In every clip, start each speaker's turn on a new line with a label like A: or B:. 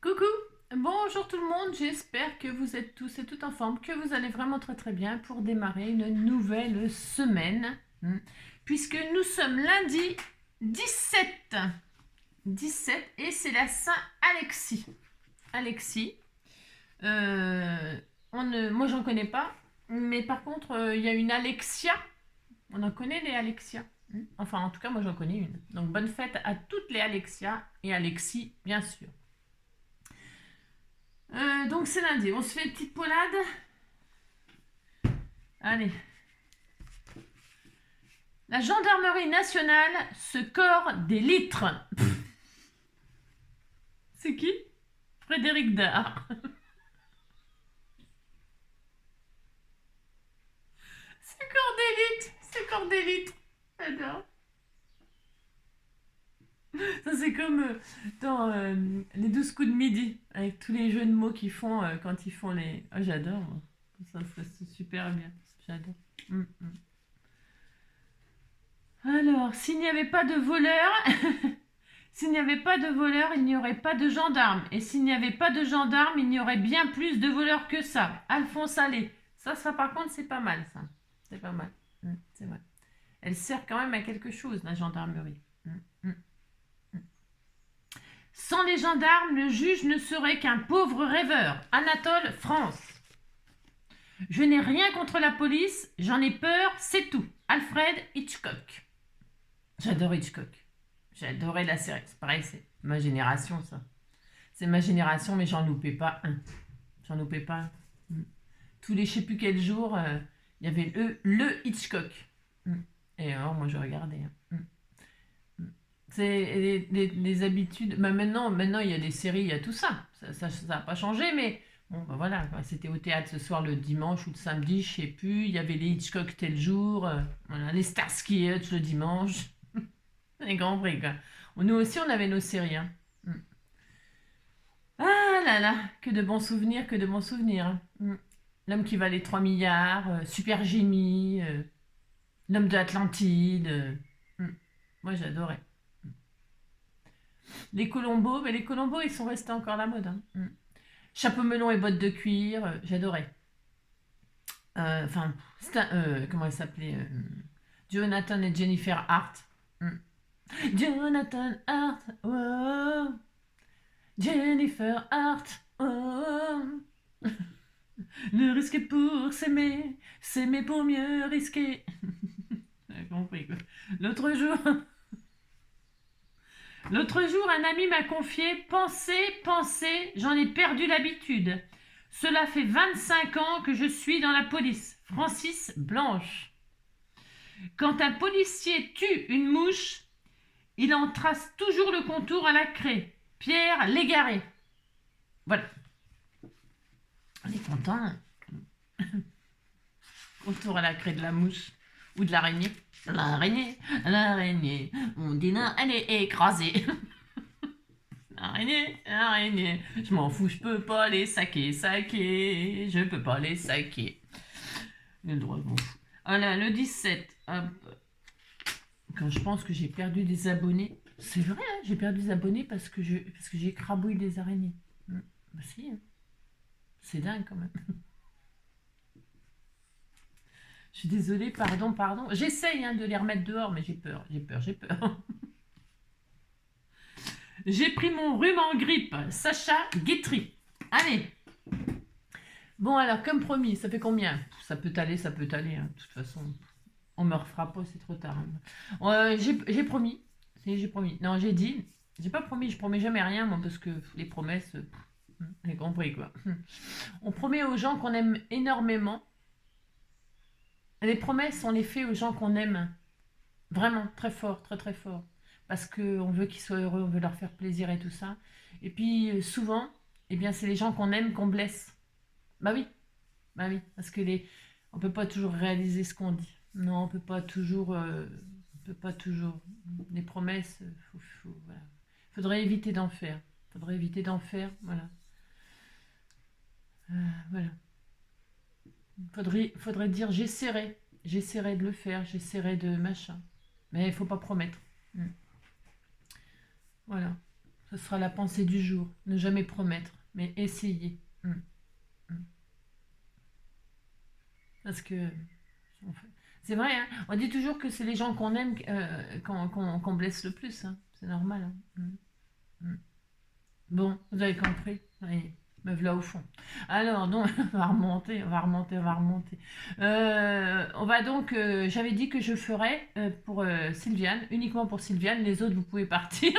A: Coucou, bonjour tout le monde, j'espère que vous êtes tous et toutes en forme, que vous allez vraiment très très bien pour démarrer une nouvelle semaine, puisque nous sommes lundi 17, 17 et c'est la Saint-Alexis. Alexis, moi j'en connais pas, mais par contre il y a une Alexia, on en connaît les Alexia. Enfin en tout cas moi j'en connais une. Donc bonne fête à toutes les Alexia et Alexis bien sûr. Donc c'est lundi, on se fait une petite poilade. Allez. La gendarmerie nationale se corde des litres. C'est qui? Frédéric Dard. C'est Cordélite. C'est Cordélite. J'adore. Ça c'est comme dans les 12 coups de midi, avec tous les jeux de mots qu'ils font quand ils font les... Oh, j'adore, moi. Ça c'est super bien. J'adore. Alors, s'il n'y avait pas de voleurs, s'il n'y avait pas de voleurs, il n'y aurait pas de gendarmes. Et s'il n'y avait pas de gendarmes, il y aurait bien plus de voleurs que ça. Alphonse Allais. Ça par contre, c'est pas mal, ça. C'est pas mal. C'est vrai. Elle sert quand même à quelque chose, la gendarmerie. Sans les gendarmes, le juge ne serait qu'un pauvre rêveur. Anatole France. Je n'ai rien contre la police, j'en ai peur, c'est tout. Alfred Hitchcock. J'adore Hitchcock. J'ai adoré la série. C'est pareil, c'est ma génération, ça. C'est ma génération, mais j'en loupais pas un. J'en loupais pas un. Tous les je sais plus quel jour, il y avait le Hitchcock. Et alors, moi, je regardais. C'est les habitudes. Bah, maintenant, il y a des séries, il y a tout ça. Ça n'a pas changé, mais bon, bah, voilà. C'était au théâtre ce soir le dimanche ou le samedi, je sais plus. Il y avait les Hitchcock tel jour. Voilà, les Starsky et Hutch le dimanche. Les grands prix, quoi. Nous aussi, on avait nos séries. Hein. Ah là là, que de bons souvenirs, que de bons souvenirs. Hein. L'homme qui valait 3 milliards, Super Jimmy, l'homme de l'Atlantide. Moi, j'adorais. Les Colombos, mais les Colombos, ils sont restés encore à la mode. Hein. Chapeau melon et bottes de cuir, j'adorais. Enfin, comment elle s'appelait Jonathan et Jennifer Hart. Jonathan Hart, oh, Jennifer Hart, oh. Le risquer pour s'aimer, s'aimer pour mieux risquer. J'ai compris quoi. L'autre jour, L'autre jour, un ami m'a confié pensez, j'en ai perdu l'habitude. Cela fait 25 ans que je suis dans la police. Francis Blanche. Quand un policier tue une mouche, il en trace toujours le contour à la craie. Pierre Légaré. Voilà. On est content. Contour à la craie de la mouche ou de l'araignée. L'araignée. On dit non, elle est écrasée. Araignée, je m'en fous, je peux pas les saquer, je peux pas les saquer. Le droit de m'en fous. Voilà, le 17, hop. Quand je pense que j'ai perdu des abonnés, c'est vrai, hein, j'ai perdu des abonnés parce que j'ai écrabouillé des araignées. Bah si, hein. C'est dingue quand même. Je suis désolée, pardon. J'essaye hein, de les remettre dehors, mais j'ai peur. J'ai pris mon rhume en grippe. Sacha Guitry. Allez. Bon, alors, comme promis, ça fait combien? Ça peut aller. Hein. De toute façon, on me refera pas, c'est trop tard. Hein. J'ai promis. J'ai promis. Non, j'ai dit. J'ai pas promis, je promets jamais rien, moi, parce que les promesses, j'ai compris, quoi. On promet aux gens qu'on aime énormément. Les promesses, on les fait aux gens qu'on aime vraiment très fort, très très fort. Parce qu'on veut qu'ils soient heureux, on veut leur faire plaisir et tout ça. Et puis souvent, eh bien, c'est les gens qu'on aime qu'on blesse. Bah oui, parce que on peut pas toujours réaliser ce qu'on dit. Non, on peut pas toujours, Les promesses, voilà. Faudrait éviter d'en faire. Voilà. Voilà. Faudrait dire j'essaierai de le faire, j'essaierai de machin. Mais il faut pas promettre. Voilà. Ce sera la pensée du jour. Ne jamais promettre, mais essayer. Parce que c'est vrai, hein, on dit toujours que c'est les gens qu'on aime qu'on blesse le plus. Hein. C'est normal. Hein. Bon, vous avez compris. Allez, me voilà au fond. Alors, donc, on va remonter. On va donc, j'avais dit que je ferais pour Sylviane, uniquement pour Sylviane. Les autres, vous pouvez partir.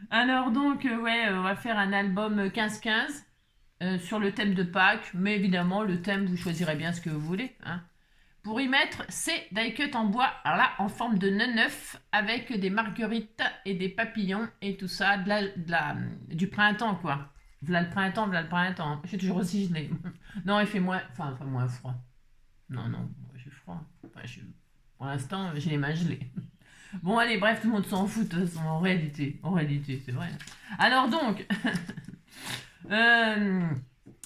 A: Alors donc, ouais, on va faire un album 15-15 sur le thème de Pâques, mais évidemment, le thème, vous choisirez bien ce que vous voulez. Hein. Pour y mettre, c'est die cut en bois, alors là, en forme de neuf, avec des marguerites et des papillons et tout ça, du printemps, quoi. Voilà le printemps, voilà le printemps. Je suis toujours aussi gelée. Non, il fait moins, enfin moins froid. Non, j'ai froid. Pour l'instant, j'ai les mains gelées. Bon, allez, bref, tout le monde s'en fout, de toute façon, en réalité, c'est vrai. Alors donc,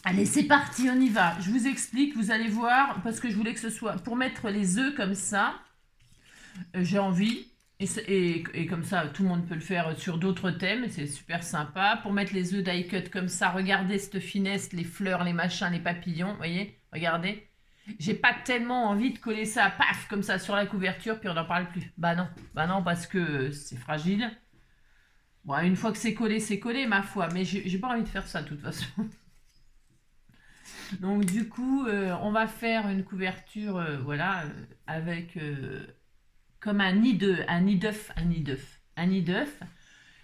A: allez, c'est parti, on y va. Je vous explique, vous allez voir, parce que je voulais que ce soit, pour mettre les œufs comme ça, j'ai envie, et comme ça, tout le monde peut le faire sur d'autres thèmes, c'est super sympa. Pour mettre les œufs die cut comme ça, regardez cette finesse, les fleurs, les machins, les papillons, vous voyez, regardez. J'ai pas tellement envie de coller ça, paf, comme ça sur la couverture, puis on n'en parle plus. Bah non, parce que c'est fragile. Bon, une fois que c'est collé, ma foi. Mais j'ai pas envie de faire ça, de toute façon. Donc, du coup, on va faire une couverture, voilà, avec comme un nid d'œuf.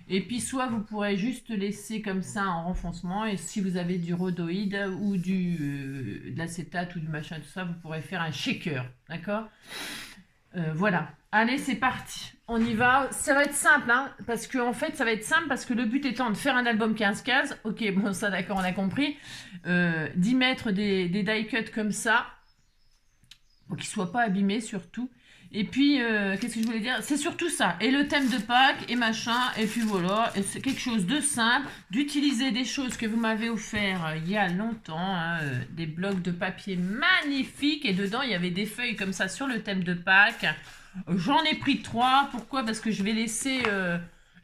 A: Et puis, soit vous pourrez juste laisser comme ça en renfoncement, et si vous avez du rhodoïde ou de l'acétate ou du machin, tout ça, vous pourrez faire un shaker, d'accord. Voilà. Allez, c'est parti. On y va. Ça va être simple, hein, parce que en fait, ça va être simple, parce que le but étant de faire un album 15-15. Ok, bon, ça, d'accord, on a compris. D'y mettre des die cuts comme ça, pour qu'ils ne soient pas abîmés, surtout. Et puis, qu'est-ce que je voulais dire? C'est surtout ça. Et le thème de Pâques, et machin, et puis voilà. Et c'est quelque chose de simple, d'utiliser des choses que vous m'avez offert il y a longtemps, hein, des blocs de papier magnifiques, et dedans, il y avait des feuilles comme ça sur le thème de Pâques. J'en ai pris 3. Pourquoi? Parce que je vais laisser,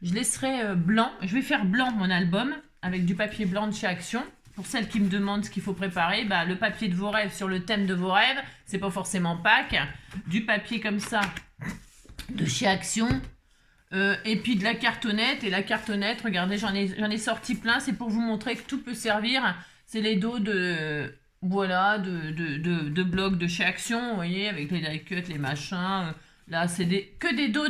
A: je laisserai blanc. Je vais faire blanc mon album, avec du papier blanc de chez Action. Pour celles qui me demandent ce qu'il faut préparer, bah, le papier de vos rêves sur le thème de vos rêves, c'est pas forcément Pâques, du papier comme ça de chez Action, et puis de la cartonnette. Et la cartonnette, regardez, j'en ai sorti plein, c'est pour vous montrer que tout peut servir. C'est les dos de, voilà, de blocs de chez Action, vous voyez, avec les die cuts, les machins. Là, c'est que des dos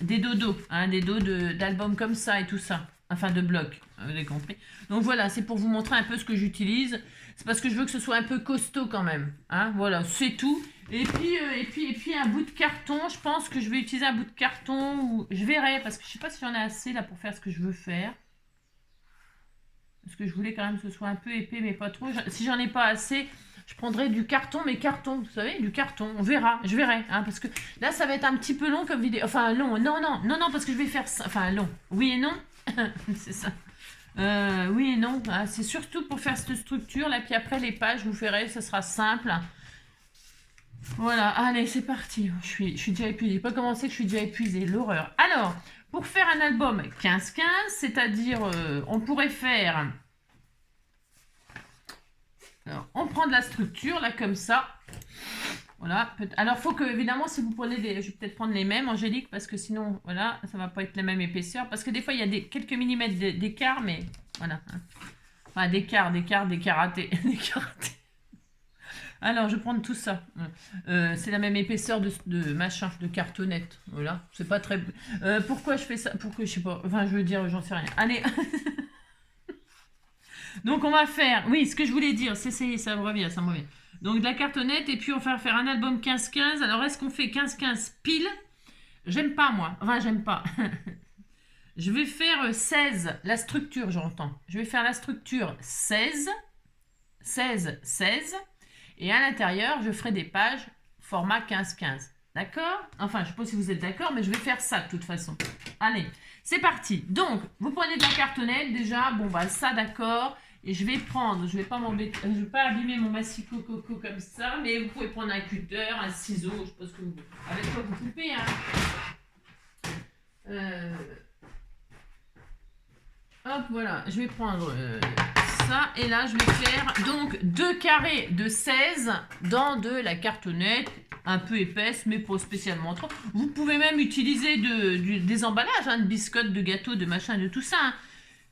A: des dodos, hein, des dos d'albums comme ça et tout ça. Enfin, de blocs, vous avez compris. Donc voilà, c'est pour vous montrer un peu ce que j'utilise. C'est parce que je veux que ce soit un peu costaud quand même. Hein, voilà, c'est tout. Et puis un bout de carton. Je pense que je vais utiliser un bout de carton. Ou je verrai, parce que je ne sais pas si j'en ai assez là pour faire ce que je veux faire. Parce que je voulais quand même que ce soit un peu épais, mais pas trop. Si j'en ai pas assez, je prendrai du carton, mais carton, vous savez, du carton. On verra, je verrai. Hein, parce que là, ça va être un petit peu long comme vidéo. Enfin, long, non, parce que je vais faire ça. Enfin, long. Oui et non. C'est ça. Oui et non. Hein, c'est surtout pour faire cette structure. Là, puis après, les pages, vous verrez, ça sera simple. Voilà, allez, c'est parti. Je suis déjà épuisée. Pas commencé que je suis déjà épuisée. L'horreur. Alors, pour faire un album 15-15, c'est-à-dire, on pourrait faire... Alors, on prend de la structure, là, comme ça. Voilà. Alors, faut que, évidemment, si vous prenez des... Je vais peut-être prendre les mêmes, Angélique, parce que sinon, voilà, ça va pas être la même épaisseur. Parce que des fois, il y a quelques millimètres d'écart, mais voilà. Hein. Enfin, d'écart ratés. Alors, je vais prendre tout ça. C'est la même épaisseur de machin, de cartonnette. Voilà. C'est pas très... pourquoi je fais ça? Pourquoi, je sais pas. Enfin, je veux dire, j'en sais rien. Allez. Donc, on va faire... Oui, ce que je voulais dire, c'est ça me revient. Donc, de la cartonnette, et puis on va faire un album 15-15. Alors, est-ce qu'on fait 15-15 pile? J'aime pas, moi. Enfin, j'aime pas. Je vais faire 16. La structure, j'entends. Je vais faire la structure 16. 16. Et à l'intérieur, je ferai des pages format 15-15. D'accord? Enfin, je ne sais pas si vous êtes d'accord, mais je vais faire ça de toute façon. Allez, c'est parti. Donc, vous prenez de la cartonnette déjà. Bon, bah ça, d'accord. Et je vais prendre, je vais pas m'embêter, je vais pas abîmer mon massicot coco comme ça, mais vous pouvez prendre un cutter, un ciseau, je sais pas ce que vous voulez. Avec quoi vous coupez, hein. Hop, voilà, je vais prendre ça, et là je vais faire donc 2 carrés de 16 dans de la cartonnette, un peu épaisse, mais pas spécialement trop. Vous pouvez même utiliser des emballages, hein, de biscottes, de gâteaux, de machin, de tout ça, hein.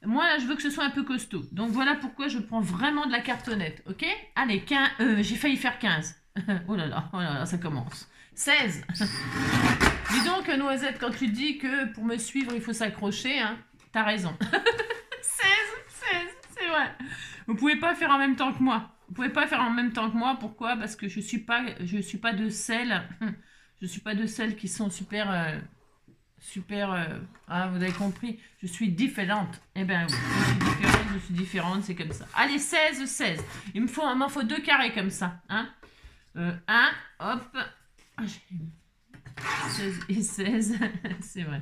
A: Moi, là, je veux que ce soit un peu costaud. Donc, voilà pourquoi je prends vraiment de la cartonnette, ok? Allez, j'ai failli faire 15. Oh là là, ça commence. 16. Dis donc, Noisette, quand tu dis que pour me suivre, il faut s'accrocher, hein, t'as raison. 16, c'est vrai. Vous pouvez pas faire en même temps que moi. Vous pouvez pas faire en même temps que moi. Pourquoi? Parce que je suis pas de celles. Je suis pas de celles qui sont super... vous avez compris, je suis différente. Eh bien oui, je suis différente, c'est comme ça. Allez, 16. Il m'en faut 2 carrés comme ça. Hein. 1, hop. 16 et 16. C'est vrai.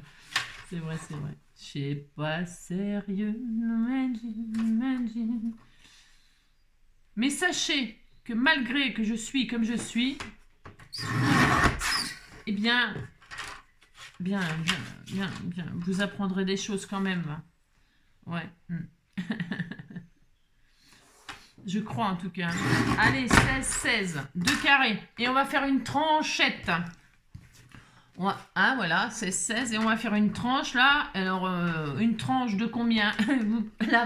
A: Je sais pas sérieux. Mais sachez que malgré que je suis comme je suis, eh bien... Bien. Vous apprendrez des choses quand même. Ouais. Je crois en tout cas. Allez, 16. 2 carrés. Et on va faire une tranchette. Voilà, 16. Et on va faire une tranche là. Alors, une tranche de combien?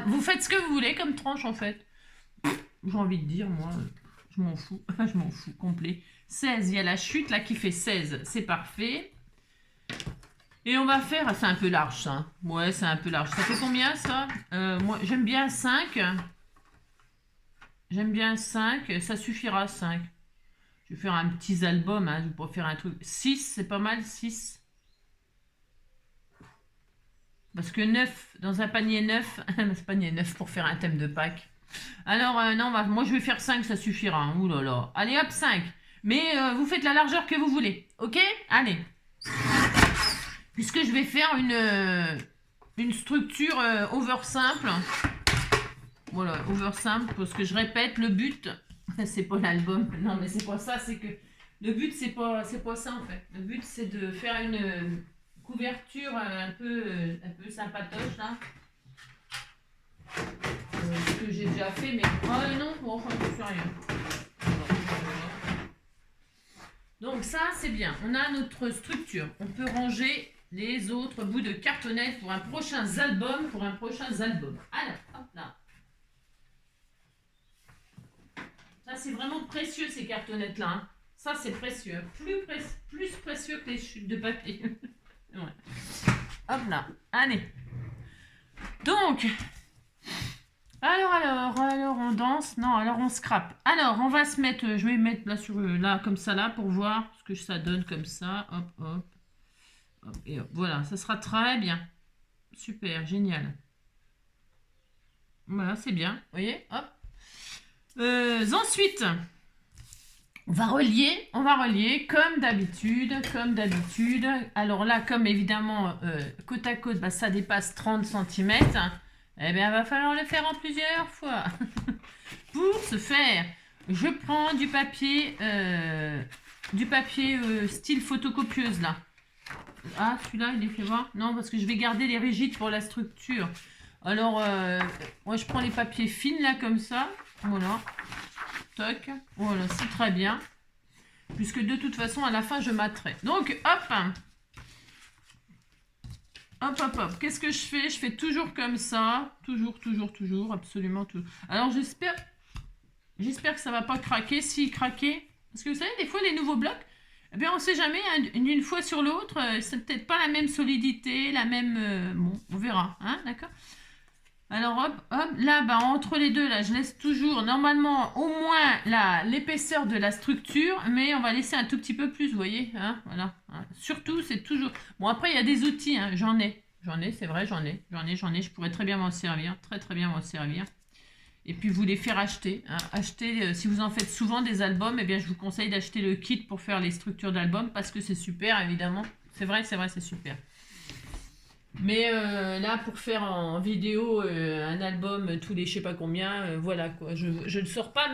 A: Vous faites ce que vous voulez comme tranche en fait. J'ai envie de dire, moi, je m'en fous. Je m'en fous, complet. 16, il y a la chute là qui fait 16. C'est parfait. Et on va faire... C'est un peu large, ça. Ouais, c'est un peu large. Ça fait combien, ça? Moi, j'aime bien 5. Ça suffira, 5. Je vais faire un petit album, hein. Je vais faire un truc... 6, c'est pas mal, 6. Parce que 9, dans un panier 9... c'est panier 9 pour faire un thème de Pâques. Alors, non, moi, je vais faire 5, ça suffira. Hein. Ouh là là. Allez, hop, 5. Mais vous faites la largeur que vous voulez. Ok? Allez. Puisque je vais faire une structure over simple. Voilà, over simple, parce que je répète, le but, c'est pas l'album. Non, mais c'est pas ça, c'est que le but, c'est pas ça en fait. Le but, c'est de faire une couverture un peu sympatoche là. Ce que j'ai déjà fait, mais... Oh non, bon, enfin, je fais rien. Donc ça, c'est bien. On a notre structure. On peut ranger les autres bouts de cartonnette pour un prochain album. Alors, hop là. Ça, c'est vraiment précieux, ces cartonnettes-là. Hein. Ça, c'est précieux. Plus précieux que les chutes de papier. Ouais. Hop là. Allez. Donc... Alors, on danse. Non, alors on scrape. Alors, on va se mettre... Je vais mettre là, là, comme ça, là, pour voir ce que ça donne comme ça. Hop. Et hop, voilà, ça sera très bien. Super, génial. Voilà, c'est bien. Vous voyez, hop. Ensuite, on va relier comme d'habitude. Alors là, comme évidemment, côte à côte, ça dépasse 30 cm. Eh bien, il va falloir le faire en plusieurs fois. Pour ce faire, je prends du papier style photocopieuse, là. Ah, celui-là, il est fait voir? Non, parce que je vais garder les rigides pour la structure. Alors, moi, je prends les papiers fines, là, comme ça. Voilà. Toc. Voilà, c'est très bien. Puisque de toute façon, à la fin, je mâterai. Donc, hop. Hop. Qu'est-ce que je fais? Je fais toujours comme ça. Toujours. Absolument tout. Alors, j'espère que ça va pas craquer. Si craquer... Parce que vous savez, des fois, les nouveaux blocs, eh bien, on sait jamais. Hein, d'une fois sur l'autre, c'est peut-être pas la même solidité, la même... bon, on verra. Hein, d'accord? Alors, hop. Là, entre les deux, là, je laisse toujours, normalement, au moins l'épaisseur de la structure. Mais on va laisser un tout petit peu plus, vous voyez, hein, voilà. Hein. Surtout, c'est toujours... Bon, après, il y a des outils, hein, j'en ai, c'est vrai, j'en ai. Je pourrais très bien m'en servir, très bien m'en servir. Et puis, vous les faire acheter. Hein. Si vous en faites souvent des albums, eh bien, je vous conseille d'acheter le kit pour faire les structures d'albums parce que c'est super, évidemment. C'est vrai, c'est super. Mais là, pour faire en vidéo un album tous les je sais pas combien, voilà quoi. Je ne sors pas,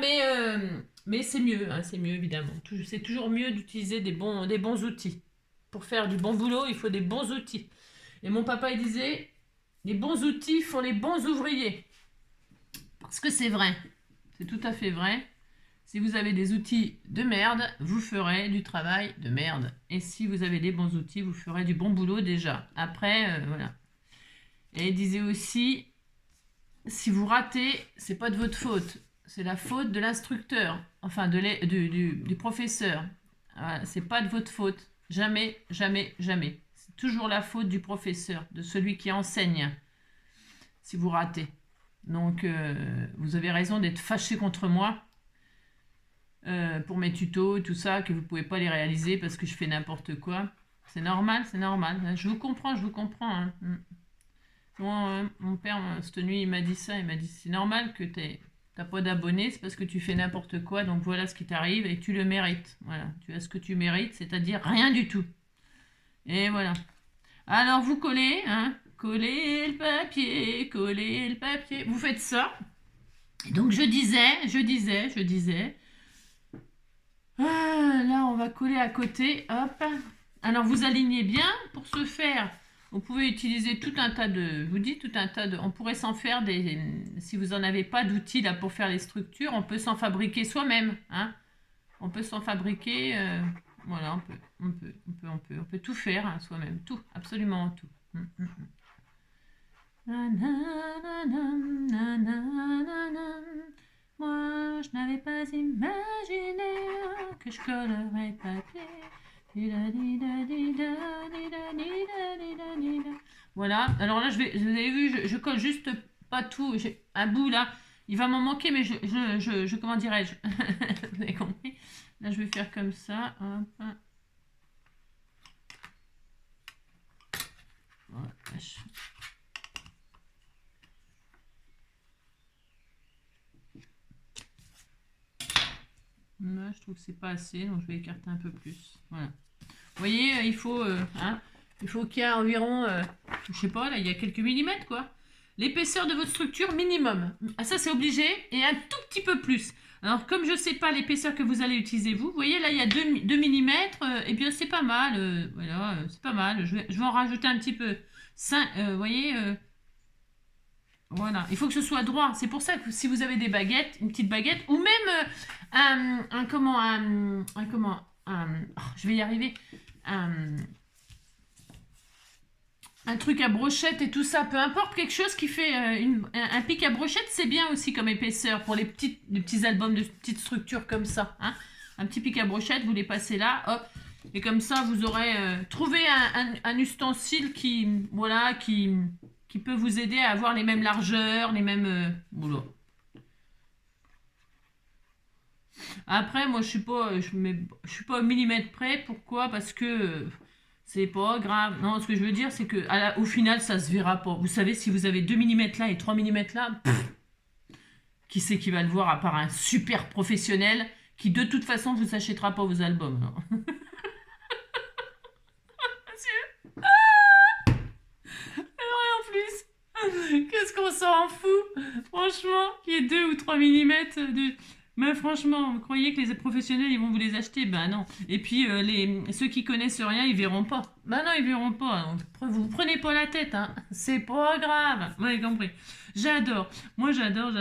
A: mais c'est mieux, hein, c'est mieux évidemment. C'est toujours mieux d'utiliser des bons outils. Pour faire du bon boulot, il faut des bons outils. Et mon papa, il disait, les bons outils font les bons ouvriers. Parce que c'est vrai, c'est tout à fait vrai. Si vous avez des outils de merde, vous ferez du travail de merde. Et si vous avez des bons outils, vous ferez du bon boulot déjà. Après, voilà. Et il disait aussi, si vous ratez, c'est pas de votre faute. C'est la faute de l'instructeur, enfin du professeur. Voilà, c'est pas de votre faute. Jamais, jamais, jamais. C'est toujours la faute du professeur, de celui qui enseigne, si vous ratez. Donc, vous avez raison d'être fâché contre moi pour mes tutos et tout ça, que vous pouvez pas les réaliser parce que je fais n'importe quoi. C'est normal, c'est normal. Je vous comprends, je vous comprends. Hein. Mon père, cette nuit, il m'a dit ça. Il m'a dit, c'est normal que t'as pas d'abonnés, c'est parce que tu fais n'importe quoi. Donc voilà ce qui t'arrive et tu le mérites. Voilà, tu as ce que tu mérites, c'est-à-dire rien du tout. Et voilà. Alors vous collez, hein, collez le papier, collez le papier. Vous faites ça. Et donc je disais. Ah, là, on va coller à côté. Hop. Alors, vous alignez bien. Pour ce faire, vous pouvez utiliser tout un tas de... Je vous dis, tout un tas de... On pourrait s'en faire des... Si vous n'en avez pas d'outils là pour faire les structures, on peut s'en fabriquer soi-même. Hein. On peut s'en fabriquer... Voilà, on peut tout faire hein, soi-même. Tout, absolument tout. Moi, je n'avais pas imaginé que je collerais papier. Voilà, alors là, vous avez vu, je colle juste pas tout. J'ai un bout là, il va m'en manquer, mais comment dirais-je Vous avez compris. Là, je vais faire comme ça. Hop. Voilà. Moi, je trouve que c'est pas assez, donc je vais écarter un peu plus. Voilà. Vous voyez, il faut qu'il y ait environ, je sais pas, là, il y a quelques millimètres, quoi. L'épaisseur de votre structure minimum. Ah, ça, c'est obligé, et un tout petit peu plus. Alors, comme je ne sais pas l'épaisseur que vous allez utiliser, vous voyez, là, il y a 2 millimètres, et bien, c'est pas mal. Voilà, c'est pas mal. Je vais en rajouter un petit peu. Vous voyez, voilà. Il faut que ce soit droit. C'est pour ça que si vous avez des baguettes, une petite baguette, ou même je vais y arriver. Un, un truc à brochette et tout ça, peu importe, quelque chose qui fait un pic à brochette, c'est bien aussi comme épaisseur pour les petits albums de petites structures comme ça. Hein. Un petit pic à brochette, vous les passez là, hop, et comme ça vous aurez trouvé un ustensile voilà, qui peut vous aider à avoir les mêmes largeurs, les mêmes boulots. Après, moi, je suis pas au millimètre près. Pourquoi? Parce que c'est pas grave. Non, ce que je veux dire, c'est que au final, ça se verra pas. Vous savez, si vous avez 2 millimètres là et 3 millimètres là, qui c'est qui va le voir à part un super professionnel qui de toute façon vous achètera pas vos albums. En plus, qu'est-ce qu'on s'en fout? Franchement, qu'il y ait 2 ou 3 millimètres de... Mais franchement, vous croyez que les professionnels ils vont vous les acheter? Ben non. Et puis ceux qui connaissent rien, ils verront pas. Ben non, ils verront pas. Donc, vous prenez pas la tête, hein. C'est pas grave. Vous avez compris. J'adore. Moi, j'adore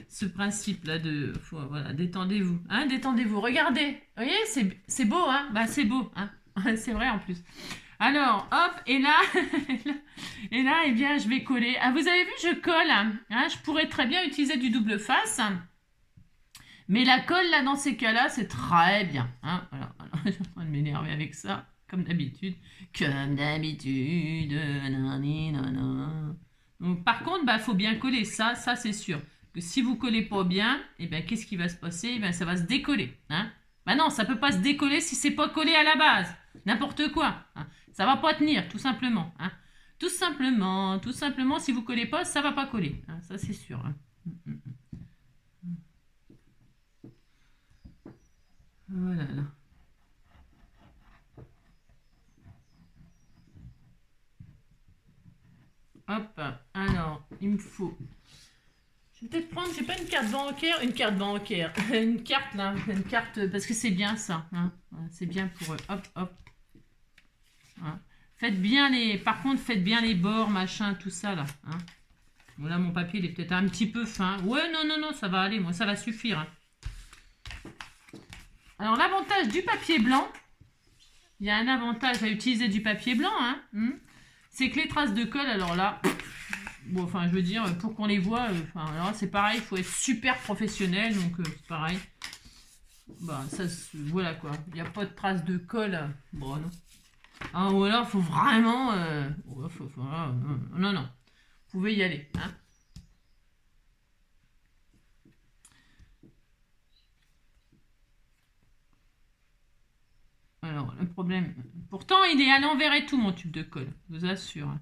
A: ce principe-là de, voilà, détendez-vous, hein, détendez-vous. Regardez. Vous voyez, c'est beau, hein. Ben c'est beau, hein. C'est vrai en plus. Alors, hop, et là, eh bien, je vais coller. Ah, vous avez vu, je colle. Hein. Je pourrais très bien utiliser du double face. Mais la colle, là, dans ces cas-là, c'est très bien. Hein. Voilà. Je suis en train de m'énerver avec ça, comme d'habitude. Comme d'habitude. Donc, par contre, bah, faut bien coller. Ça c'est sûr. Que si vous collez pas bien, eh ben, qu'est-ce qui va se passer? Eh ben, ça va se décoller. Hein. Bah non, ça peut pas se décoller si c'est pas collé à la base. N'importe quoi. Hein. Ça va pas tenir, tout simplement. Hein. Tout simplement, si vous collez pas, ça va pas coller. Hein. Ça, c'est sûr. Hein. Voilà. Là. Hop, alors, il me faut... Je vais peut-être prendre, j'ai pas une carte bancaire, une carte là, une carte, parce que c'est bien ça, hein. C'est bien pour eux. Hop, hop. Hein. Faites bien les, par contre, faites bien les bords, machin, tout ça là. Hein. Bon, là, mon papier, il est peut-être un petit peu fin. Ouais, non, non, non, ça va aller, moi, ça va suffire. Hein. Alors, l'avantage du papier blanc, il y a un avantage à utiliser du papier blanc, hein, c'est que les traces de colle, alors là, bon, enfin, je veux dire, pour qu'on les voit, alors c'est pareil, il faut être super professionnel, donc c'est pareil. Bah, ça, voilà quoi, il n'y a pas de traces de colle, bon, non. Ah, ou alors, il faut vraiment, non, non, vous pouvez y aller, hein. Alors, le problème... Pourtant, il est à l'envers et tout, mon tube de colle. Je vous assure.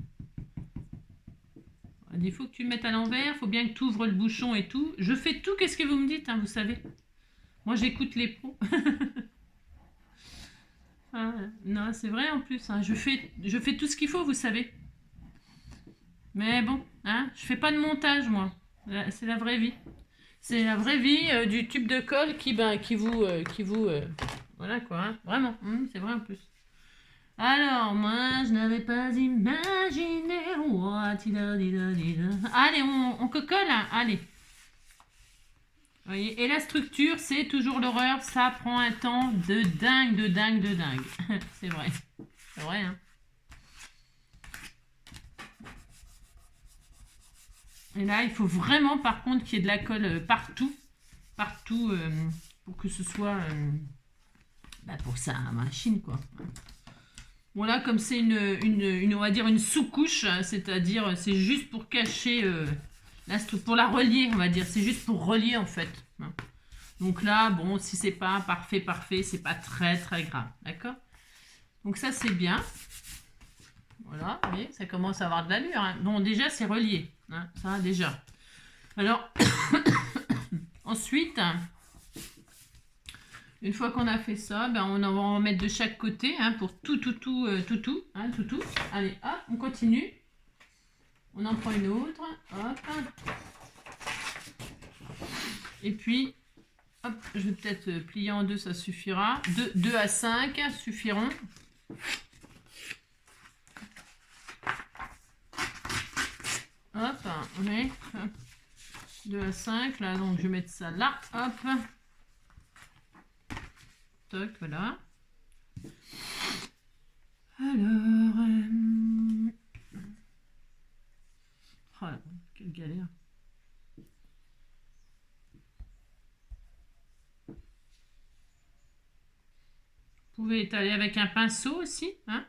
A: Il faut que tu le mettes à l'envers. Il faut bien que tu ouvres le bouchon et tout. Je fais tout. Qu'est-ce que vous me dites, hein, vous savez. Moi, j'écoute les pros. Ah, non, c'est vrai en plus. Hein, je fais tout ce qu'il faut, vous savez. Mais bon, hein, je fais pas de montage, moi. C'est la vraie vie. C'est la vraie vie du tube de colle qui vous... voilà quoi, hein, vraiment. C'est vrai en plus. Alors, moi, je n'avais pas imaginé. Allez, on cocolle, hein, allez. Vous voyez, et la structure, c'est toujours l'horreur. Ça prend un temps de dingue, de dingue, de dingue. C'est vrai. C'est vrai, hein. Et là, il faut vraiment, par contre, qu'il y ait de la colle partout. Partout, pour que ce soit... pour ça, machine, quoi. Bon là, comme c'est on va dire une sous-couche, c'est-à-dire c'est juste pour cacher, pour la relier, on va dire. C'est juste pour relier en fait. Donc là, bon, si c'est pas parfait, c'est pas très très grave, d'accord? Donc ça c'est bien. Voilà, vous voyez, ça commence à avoir de l'allure. Hein. Bon, déjà c'est relié, hein, ça déjà. Alors, ensuite... Une fois qu'on a fait ça, on va en mettre de chaque côté hein, pour tout. Hein, tout. Allez, hop, on continue. On en prend une autre. Hop. Et puis, hop, je vais peut-être plier en deux, ça suffira. 2 à 5 suffiront. Hop, on met 2 à 5. Là, donc je vais mettre ça là. Hop. Toc, voilà. Alors... Oh là, quelle galère. Vous pouvez étaler avec un pinceau aussi, hein.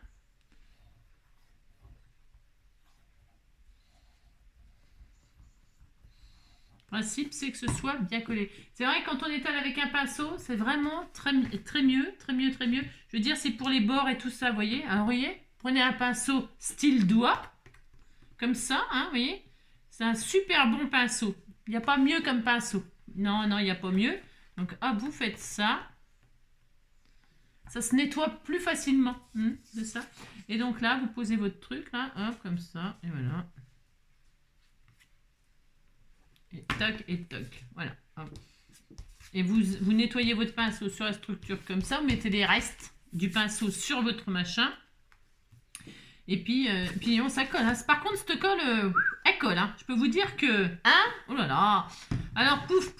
A: Le principe, c'est que ce soit bien collé. C'est vrai que quand on étale avec un pinceau, c'est vraiment très mieux. Je veux dire, c'est pour les bords et tout ça, vous voyez. Alors, vous voyez, prenez un pinceau style doigt, comme ça, hein, vous voyez. C'est un super bon pinceau. Il n'y a pas mieux comme pinceau. Non, il n'y a pas mieux. Donc, hop, vous faites ça. Ça se nettoie plus facilement, c'est ça. Et donc là, vous posez votre truc, là, hop, comme ça, et voilà. Et toc, voilà. Hop. Et vous nettoyez votre pinceau sur la structure comme ça, vous mettez les restes du pinceau sur votre machin. Et puis ça colle. Hein. Par contre, cette colle, elle colle. Hein. Je peux vous dire que... Hein? Oh là là. Alors, pouf.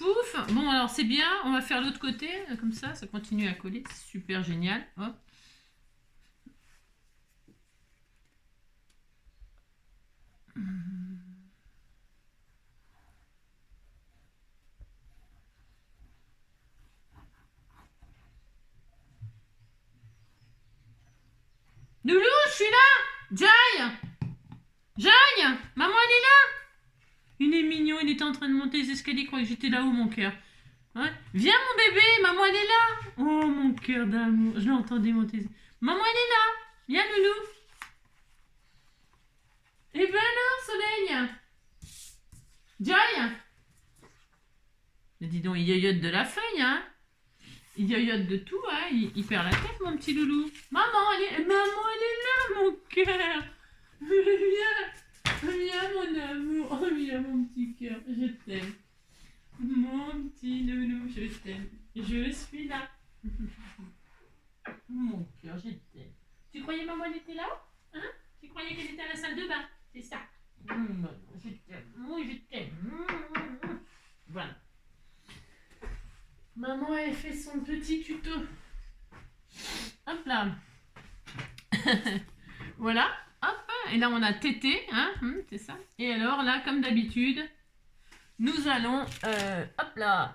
A: Bon, alors c'est bien. On va faire l'autre côté. Comme ça continue à coller. C'est super génial. Hop. Loulou, je suis là. Jai, maman, elle est là. Il est mignon, il était en train de monter les escaliers, il croyait que j'étais là-haut, mon cœur. Ouais. Viens, mon bébé, maman, elle est là. Oh, mon cœur d'amour, je l'entendais monter. Maman, elle est là. Viens, Loulou. Eh ben alors, Soleil. Jai. Dis donc, il yoyote de la feuille, hein. Il yoyote de tout, hein. Il perd la tête, mon petit loulou. Maman, elle est là, mon cœur. Viens. Viens mon amour, oh viens mon petit cœur, je t'aime. Mon petit nounou, je t'aime. Je suis là. Mon cœur, je t'aime. Tu croyais maman elle était là-haut? Hein? Tu croyais qu'elle était à la salle de bain? C'est ça. Je t'aime. Moi je t'aime. Voilà. Maman elle fait son petit tuto. Hop là. Voilà. Hop. Et là on a tété. Hein? C'est ça. Et alors là, comme d'habitude, nous allons... hop là.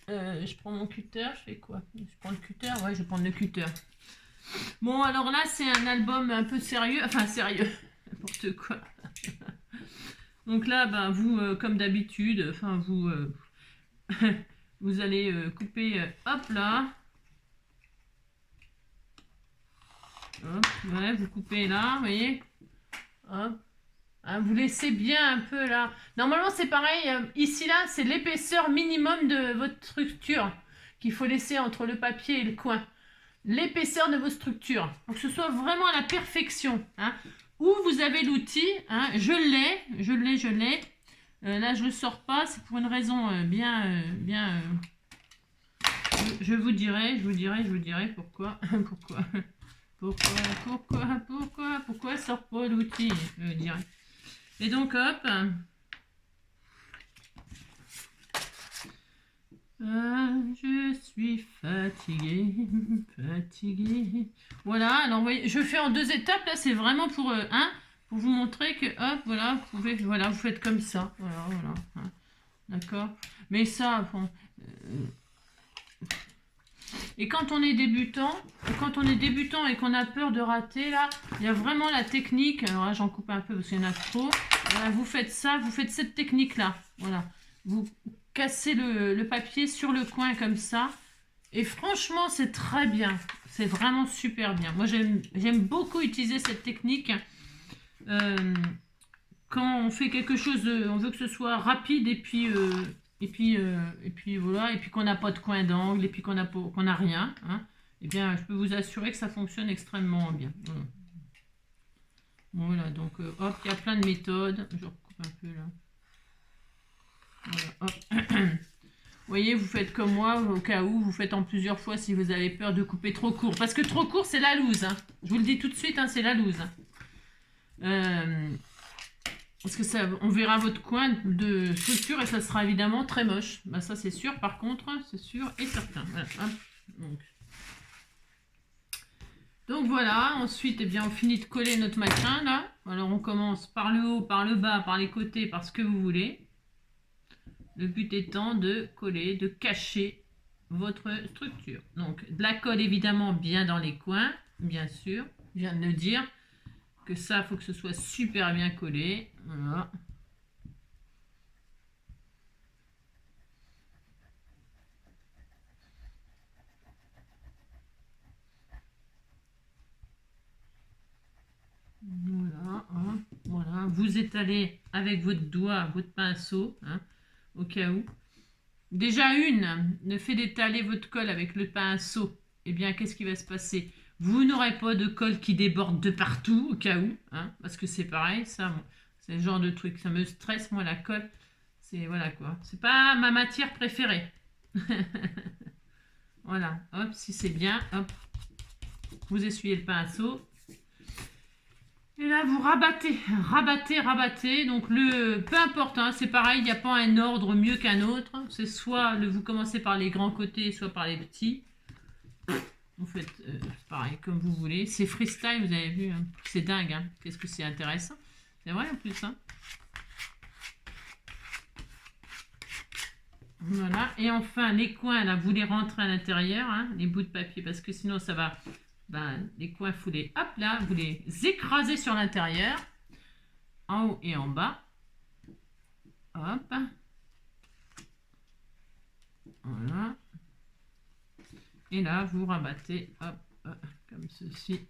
A: Je prends mon cutter. Je fais quoi? Je prends le cutter. Ouais, je vais prendre le cutter. Bon, alors là, c'est un album un peu sérieux. Enfin, sérieux. N'importe quoi. Donc là, ben, vous, comme d'habitude, enfin, vous... vous allez couper, hop là. Hop, ouais, vous coupez là, vous voyez. Hop. Hein, vous laissez bien un peu là. Normalement, c'est pareil. Ici, là, c'est l'épaisseur minimum de votre structure qu'il faut laisser entre le papier et le coin. L'épaisseur de vos structures. Pour que ce soit vraiment à la perfection. Hein. Où vous avez l'outil, hein, je l'ai. Là, je ne le sors pas. C'est pour une raison je vous dirai pourquoi. Pourquoi sort pas l'outil, je dirais. Et donc, hop. Je suis fatiguée. Voilà, alors, vous voyez, je fais en 2 étapes. Là, c'est vraiment pour vous montrer que, hop, voilà, vous faites comme ça. Voilà. Hein, d'accord. Mais ça, bon, et quand on est débutant, et qu'on a peur de rater, là, il y a vraiment la technique. Alors là, j'en coupe un peu parce qu'il y en a trop. Voilà, vous faites ça, vous faites cette technique-là. Voilà. Vous cassez le papier sur le coin comme ça. Et franchement, c'est très bien. C'est vraiment super bien. Moi, j'aime beaucoup utiliser cette technique. Quand on fait quelque chose, on veut que ce soit rapide et puis voilà, et puis qu'on n'a pas de coin d'angle, et puis qu'on n'a rien, hein, eh bien, je peux vous assurer que ça fonctionne extrêmement bien. Voilà, donc, hop, il y a plein de méthodes. Je recoupe un peu là. Voilà, hop. Vous voyez, vous faites comme moi, au cas où, vous faites en plusieurs fois si vous avez peur de couper trop court. Parce que trop court, c'est la loose. Hein. Je vous le dis tout de suite, hein, c'est la loose. Parce que ça, on verra votre coin de structure et ça sera évidemment très moche. Bah, ça, c'est sûr, par contre, c'est sûr et certain. Voilà, hop. Donc voilà, ensuite, eh bien, on finit de coller notre machin, là. Alors, on commence par le haut, par le bas, par les côtés, par ce que vous voulez. Le but étant de coller, de cacher votre structure. Donc, de la colle, évidemment, bien dans les coins, bien sûr. Je viens de le dire. Que ça, il faut que ce soit super bien collé. Voilà. Voilà, hein, voilà. Vous étalez avec votre doigt, votre pinceau, hein, au cas où. Déjà le fait d'étaler votre colle avec le pinceau, eh bien, qu'est-ce qui va se passer? Vous n'aurez pas de colle qui déborde de partout, au cas où, hein, parce que c'est pareil, ça, bon, c'est le genre de truc, ça me stresse, moi, la colle. C'est, voilà, quoi. C'est pas ma matière préférée. Voilà, hop, si c'est bien, hop, vous essuyez le pinceau. Et là, vous rabattez. Donc, peu importe, hein, c'est pareil, il n'y a pas un ordre mieux qu'un autre. C'est soit vous commencez par les grands côtés, soit par les petits. Vous faites pareil, comme vous voulez. C'est freestyle, vous avez vu. Hein. C'est dingue. Hein. Qu'est-ce que c'est intéressant. C'est vrai en plus. Hein. Voilà. Et enfin, les coins, là, vous les rentrez à l'intérieur, hein, les bouts de papier, parce que sinon, ça va... Ben, les coins, vous les, hop là, vous les écrasez sur l'intérieur, en haut et en bas. Hop. Voilà. Et là, vous rabattez, hop, comme ceci.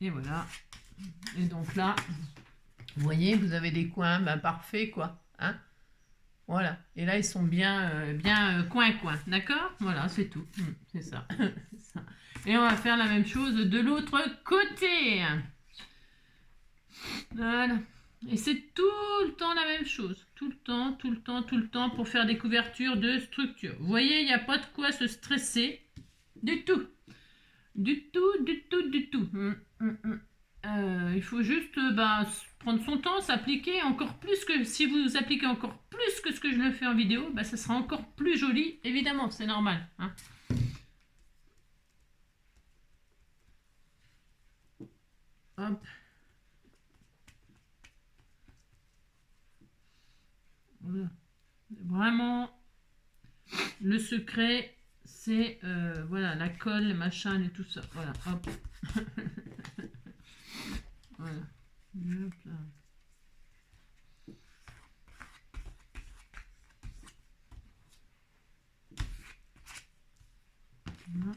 A: Et voilà. Et donc là, vous voyez, vous avez des coins ben, parfaits, quoi. Hein, voilà. Et là, ils sont bien coin-coin. D'accord? Voilà, c'est tout. C'est ça. C'est ça. Et on va faire la même chose de l'autre côté. Voilà. Et c'est tout le temps la même chose. Tout le temps, tout le temps, tout le temps pour faire des couvertures de structure. Vous voyez, il n'y a pas de quoi se stresser. Du tout. Du tout, du tout, du tout. Il faut juste prendre son temps, s'appliquer encore plus que si vous appliquez encore plus que ce que je le fais en vidéo, ça sera encore plus joli, évidemment, c'est normal. Hein. Hop. Voilà. Vraiment, le secret, c'est voilà, la colle, le machin et tout ça. Voilà, hop. Voilà. Hop là. Voilà.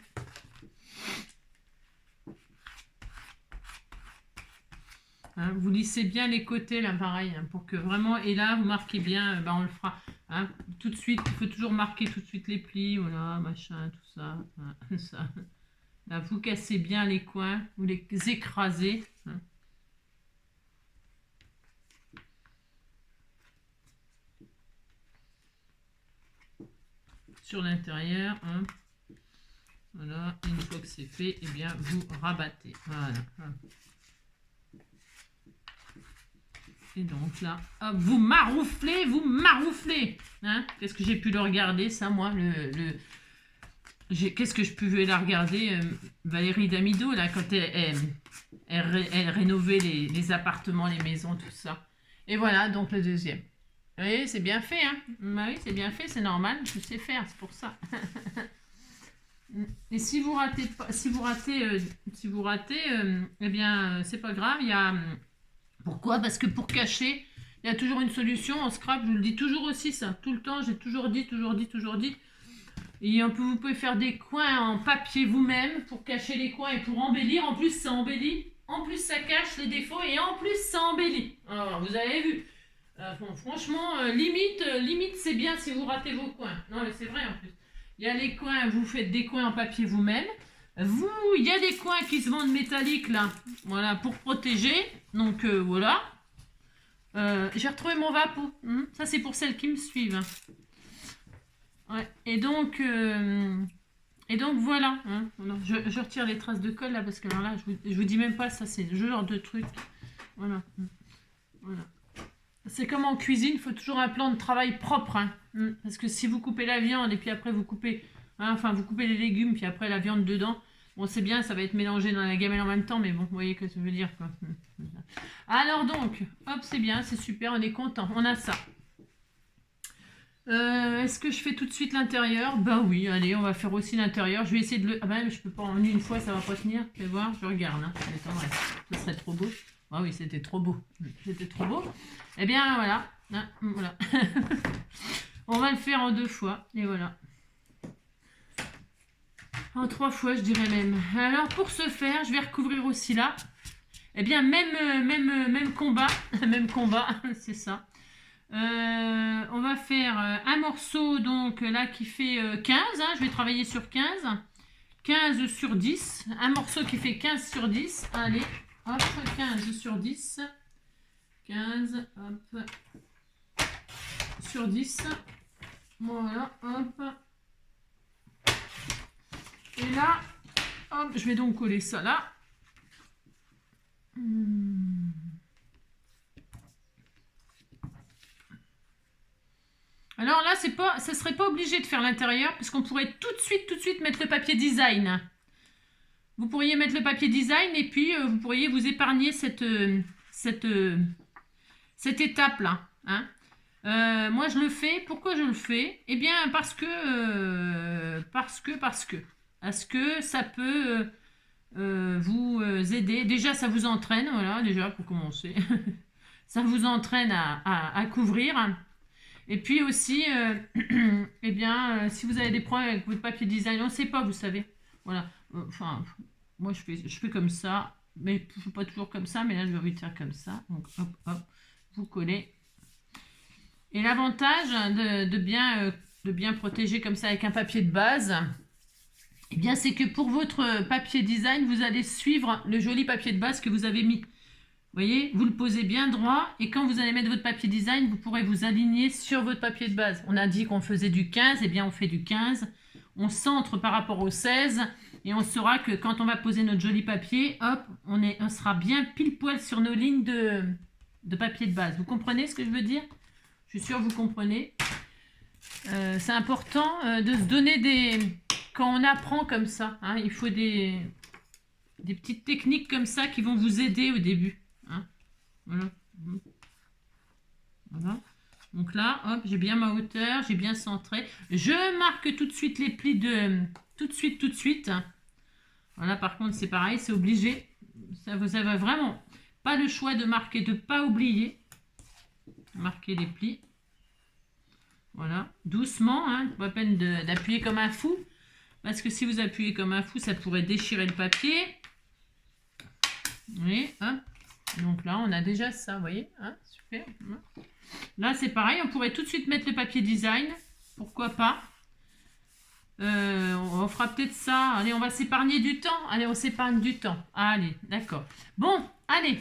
A: Hein, vous lissez bien les côtés là, pareil, hein, pour que vraiment, et là vous marquez bien, on le fera hein, tout de suite, il faut toujours marquer tout de suite les plis, voilà, machin, tout ça, hein, ça. Là, vous cassez bien les coins, vous les écrasez. Hein. Sur l'intérieur, hein. Voilà, une fois que c'est fait, eh bien vous rabattez, voilà. Hein. Et donc là, hop, vous marouflez, hein. Qu'est-ce que j'ai pu le regarder, ça, moi, qu'est-ce que je pouvais la regarder, Valérie Damido, là, quand elle rénovait les appartements, les maisons, tout ça. Et voilà, donc le deuxième. Vous voyez, c'est bien fait, hein. Bah oui, c'est bien fait, c'est normal, je sais faire, c'est pour ça. Et si vous ratez, eh bien, c'est pas grave, il y a... Pourquoi? Parce que pour cacher, il y a toujours une solution. En scrap, je vous le dis toujours aussi ça. Tout le temps, j'ai toujours dit. Et vous pouvez faire des coins en papier vous-même pour cacher les coins et pour embellir. En plus, ça embellit. En plus, ça cache les défauts et en plus, ça embellit. Alors, vous avez vu. Bon, franchement, limite, c'est bien si vous ratez vos coins. Non, mais c'est vrai en plus. Il y a les coins, vous faites des coins en papier vous-même. Il y a des coins qui se vendent métalliques là, voilà, pour protéger. Donc voilà. J'ai retrouvé mon vapeau. Ça c'est pour celles qui me suivent. Ouais. Et donc voilà. Hein. Je retire les traces de colle là parce que alors là, je vous dis même pas, ça c'est le genre de truc. Voilà. Voilà. C'est comme en cuisine, il faut toujours un plan de travail propre. Hein. Parce que si vous coupez la viande et puis après vous coupez, hein, vous coupez les légumes puis après la viande dedans. Bon, c'est bien, ça va être mélangé dans la gamelle en même temps, mais bon, vous voyez ce que ça veut dire, quoi. Alors donc, hop, c'est bien, c'est super, on est content, on a ça. Est-ce que je fais tout de suite l'intérieur? Bah oui, allez, on va faire aussi l'intérieur. Je vais essayer de le... Ah bah mais je peux pas en une fois, ça va pas tenir. Je vais voir, je regarde, hein. Ce serait trop beau. Ah oui, c'était trop beau. C'était trop beau. Eh bien, voilà. Hein, voilà. On va le faire en 2 fois, et voilà. En 3 fois, je dirais même. Alors, pour ce faire, je vais recouvrir aussi là. Eh bien, même combat. Même combat, c'est ça. On va faire un morceau, donc là, qui fait 15. Hein, je vais travailler sur 15. 15 sur 10. Un morceau qui fait 15 sur 10. Allez, hop, 15 sur 10. 15, hop. Sur 10. Voilà, hop. Et là, hop, je vais donc coller ça là. Alors là, ça serait pas obligé de faire l'intérieur, parce qu'on pourrait tout de suite mettre le papier design. Vous pourriez mettre le papier design et puis vous pourriez vous épargner cette étape-là. Hein. Moi, je le fais. Pourquoi je le fais? Eh bien, parce que ça peut vous aider. Déjà, ça vous entraîne, voilà, déjà, pour commencer. Ça vous entraîne à couvrir. Et puis aussi, eh bien, si vous avez des problèmes avec votre papier design, on ne sait pas, vous savez. Voilà. Enfin, moi, je fais comme ça. Mais je ne fais pas toujours comme ça, mais là, je vais faire comme ça. Donc, hop, hop, vous collez. Et l'avantage de bien protéger comme ça avec un papier de base, eh bien, c'est que pour votre papier design, vous allez suivre le joli papier de base que vous avez mis. Vous voyez, vous le posez bien droit et quand vous allez mettre votre papier design, vous pourrez vous aligner sur votre papier de base. On a dit qu'on faisait du 15, eh bien on fait du 15. On centre par rapport au 16 et on saura que quand on va poser notre joli papier, hop, on sera bien pile poil sur nos lignes de papier de base. Vous comprenez ce que je veux dire? Je suis sûre que vous comprenez. C'est important de se donner des... Quand on apprend comme ça, hein, il faut des petites techniques comme ça qui vont vous aider au début. Hein. Voilà. Voilà. Donc là, hop, j'ai bien ma hauteur, j'ai bien centré. Je marque tout de suite les plis de... Tout de suite. Voilà, par contre, c'est pareil, c'est obligé. Ça, vous avez vraiment pas le choix de marquer, de ne pas oublier. Marquer les plis. Voilà, doucement, hein, pas la peine d'appuyer comme un fou. Parce que si vous appuyez comme un fou, ça pourrait déchirer le papier. Oui, hop. Donc là, on a déjà ça, vous voyez, hein, super. Là, c'est pareil, on pourrait tout de suite mettre le papier design. Pourquoi pas. On fera peut-être ça. Allez, on va s'épargner du temps. Allez, on s'épargne du temps. Allez, d'accord. Bon, allez.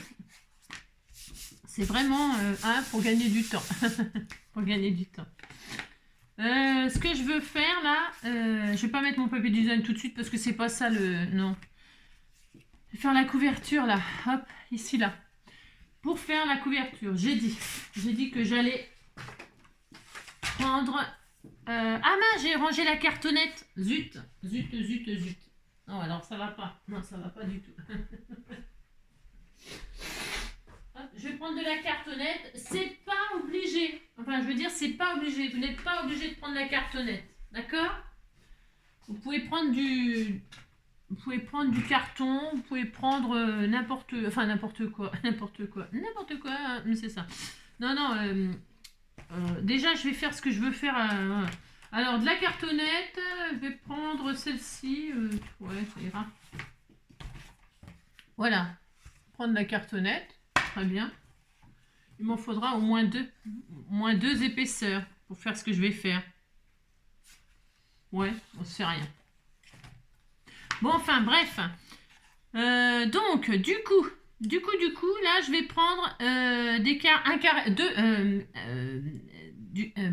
A: C'est vraiment pour gagner du temps. Pour gagner du temps. Ce que je veux faire là, je vais pas mettre mon papier design tout de suite parce que c'est pas ça le... Non. Je vais faire la couverture là. Hop, ici là. Pour faire la couverture, j'ai dit que j'allais prendre... ah mince, j'ai rangé la cartonnette. Zut. Non, alors ça va pas. Non, ça va pas du tout. Hop, je vais prendre de la cartonnette. C'est pas obligé. Enfin, je veux dire, c'est pas obligé. Vous n'êtes pas obligé de prendre la cartonnette. D'accord? Vous pouvez prendre du... Vous pouvez prendre du carton, vous pouvez prendre n'importe quoi, mais c'est ça. Non, déjà je vais faire ce que je veux faire. Alors de la cartonnette, je vais prendre celle-ci, ouais ça ira. Voilà, prendre la cartonnette, très bien. Il m'en faudra au moins deux épaisseurs pour faire ce que je vais faire. Ouais, on se fait rien. Bon, enfin, bref. Donc, du coup, là, je vais prendre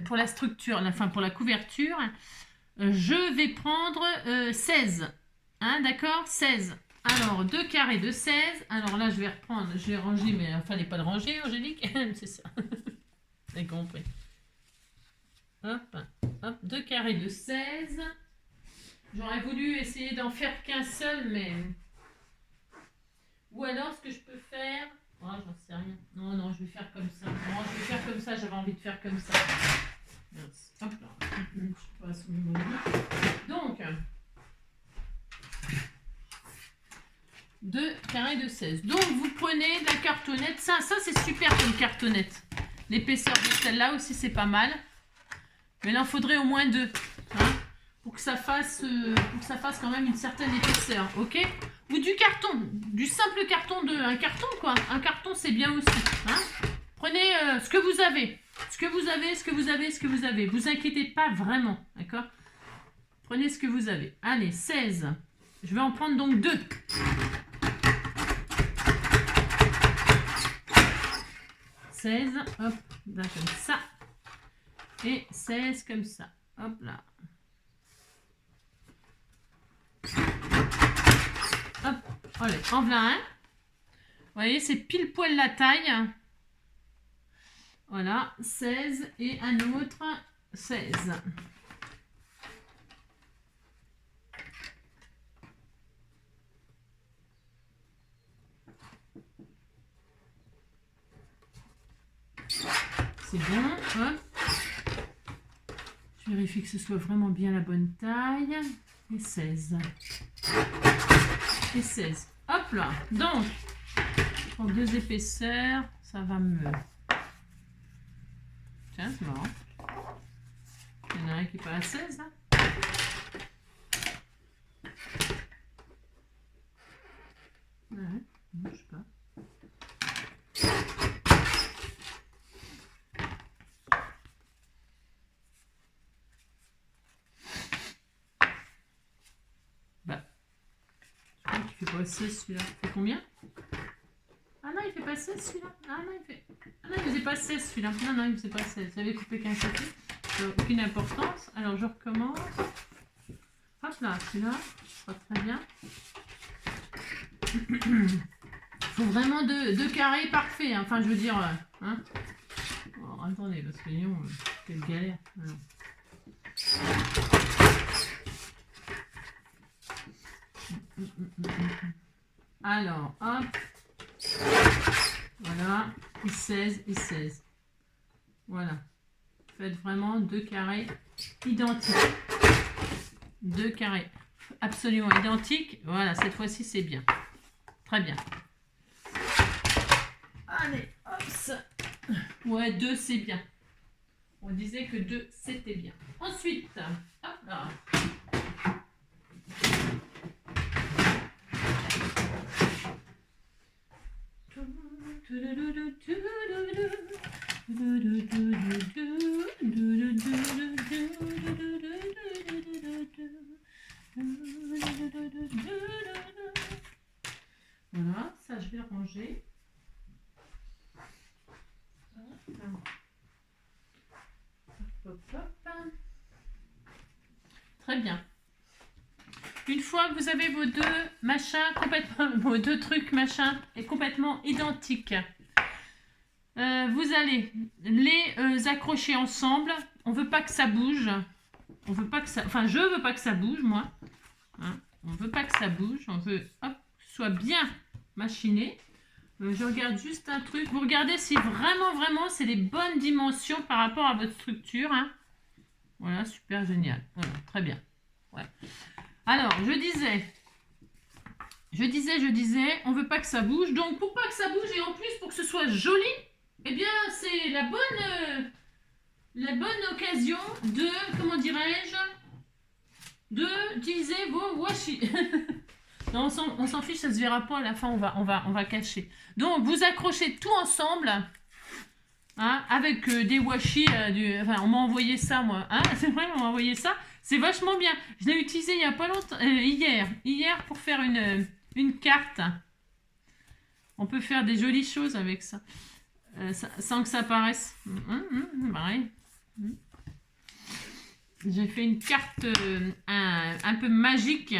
A: pour la structure, enfin, pour la couverture, je vais prendre 16. Hein, d'accord? 16. Alors, 2 carrés de 16. Alors là, je vais reprendre, je vais ranger, mais il ne fallait pas le ranger, Angélique. C'est ça. Vous avez compris. Hop, 2 carrés de 16. J'aurais voulu essayer d'en faire qu'un seul, mais... Ou alors, ce que je peux faire... Oh, j'en sais rien. Non, je vais faire comme ça. Non, je vais faire comme ça, j'avais envie de faire comme ça. Merci. Hop là. Je passe au numéro 2. Donc, 2 carrés de 16. Donc, vous prenez la cartonnette. Ça c'est super comme cartonnette. L'épaisseur de celle-là aussi, c'est pas mal. Mais il en faudrait au moins 2. Hein, pour que ça fasse quand même une certaine épaisseur, ok? Ou du carton, du simple carton un carton quoi. Un carton c'est bien aussi. Hein, prenez ce que vous avez. Vous inquiétez pas vraiment, d'accord? Prenez ce que vous avez. Allez, 16. Je vais en prendre donc 2. 16, hop, là comme ça. Et 16 comme ça. Hop là. Hop, allez, en voilà un. Vous voyez, c'est pile poil la taille. Voilà, 16 et un autre 16. C'est bon, hop. Je vérifie que ce soit vraiment bien la bonne taille. Et 16. Et 16. Hop là. Donc, je prends 2 épaisseurs. Ça va me... Tiens, c'est marrant. Il y en a un qui n'est pas à 16, là. Ouais, non, je sais pas. Bah, je crois qu'il fait pas 16 celui-là. Il fait combien? Ah non, il fait pas 16 celui-là. Ah non, il faisait pas 16 celui-là. Non, il faisait pas 16. J'avais coupé qu'un côté. Aucune importance. Alors, je recommence. Hop là, celui-là. Pas très bien. Il faut vraiment deux carrés parfaits. Hein. Enfin, je veux dire... Hein. Alors, attendez, parce que Lyon, quelle galère. Alors, hop. Voilà. Et 16 et 16. Voilà. Faites vraiment 2 carrés identiques. 2 carrés absolument identiques. Voilà, cette fois-ci, c'est bien. Très bien. Allez, hop ça. Ouais, 2, c'est bien. On disait que 2, c'était bien. Ensuite, hop là. Voilà, ça je vais ranger. Très bien. Une fois que vous avez vos deux machins complètement, vos deux trucs machins et complètement identiques, vous allez les accrocher ensemble. On veut pas que ça bouge. On veut pas que ça, enfin je veux pas que ça bouge moi. Hein, on veut pas que ça bouge. On veut hop, que ce soit bien machiné. Je regarde juste un truc. Vous regardez si vraiment c'est les bonnes dimensions par rapport à votre structure. Hein. Voilà, super génial. Voilà, très bien. Ouais. Alors, je disais, on veut pas que ça bouge. Donc, pour pas que ça bouge et en plus pour que ce soit joli, eh bien, c'est la bonne occasion de, comment dirais-je, d'utiliser vos washi. Non, on s'en fiche, ça se verra pas à la fin, on va cacher. Donc, vous accrochez tout ensemble, hein, avec des washi, enfin, on m'a envoyé ça, moi. Hein, c'est vrai, on m'a envoyé ça. C'est vachement bien. Je l'ai utilisé il y a pas longtemps, hier pour faire une carte. On peut faire des jolies choses avec ça, sans que ça paraisse. Pareil. J'ai fait une carte un peu magique.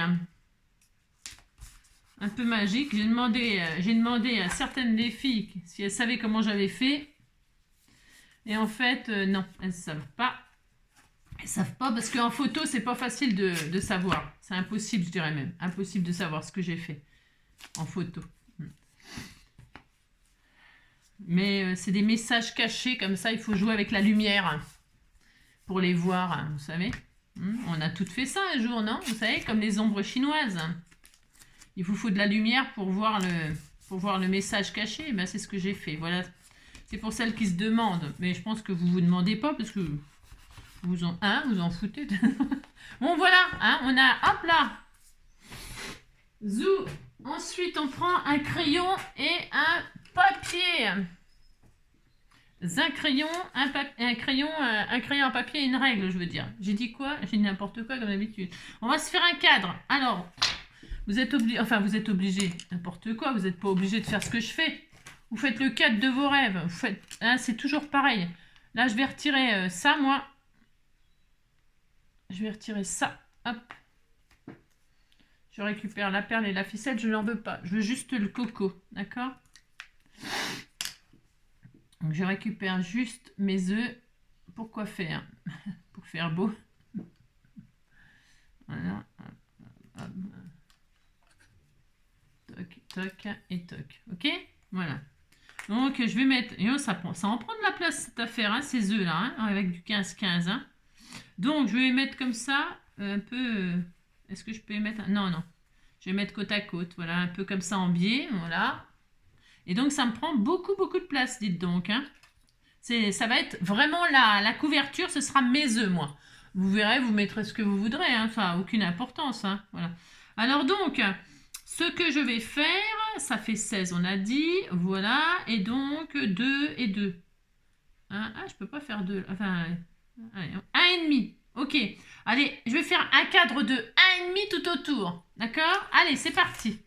A: Un peu magique. J'ai demandé à certaines des filles si elles savaient comment j'avais fait. Et en fait, non, elles ne savent pas. Elles ne savent pas parce qu'en photo, c'est pas facile de savoir. C'est impossible, je dirais même. Impossible de savoir ce que j'ai fait en photo. Mais c'est des messages cachés, comme ça, il faut jouer avec la lumière pour les voir, vous savez. On a toutes fait ça un jour, non? Vous savez, comme les ombres chinoises. Il vous faut de la lumière pour voir le message caché. Ben, c'est ce que j'ai fait. Voilà. C'est pour celles qui se demandent. Mais je pense que vous ne vous demandez pas parce que vous en foutez. Bon, voilà. Hein, on a, hop là. Zou. Ensuite, on prend un crayon et un papier. Un crayon à papier et une règle, je veux dire. J'ai dit quoi? J'ai dit n'importe quoi comme d'habitude. On va se faire un cadre. Alors, vous êtes obligé, n'importe quoi, vous n'êtes pas obligé de faire ce que je fais. Vous faites le cadre de vos rêves. Vous faites, hein, c'est toujours pareil. Là, je vais retirer ça, moi. Je vais retirer ça. Hop. Je récupère la perle et la ficelle. Je n'en veux pas. Je veux juste le coco. D'accord? Donc, je récupère juste mes œufs. Pour quoi faire? Pour faire beau. Voilà. Hop. Toc, toc et toc. Ok? Voilà. Donc, je vais mettre... Ça en prend de la place, cette affaire, hein, ces œufs-là, hein, avec du 15-15. Hein. Donc, je vais les mettre comme ça, un peu... Est-ce que je peux les mettre... Non. Je vais mettre côte à côte. Voilà, un peu comme ça en biais. Voilà. Et donc, ça me prend beaucoup de place, dites donc. Hein. Ça va être vraiment la couverture, ce sera mes œufs, moi. Vous verrez, vous mettrez ce que vous voudrez. Hein, ça n'a aucune importance. Hein, voilà. Alors donc... Ce que je vais faire, ça fait 16, on a dit. Voilà. Et donc, 2 et 2. Hein, je ne peux pas faire 2. Enfin, allez, 1,5. Ok. Allez, je vais faire un cadre de 1,5 tout autour. D'accord? Allez, c'est parti.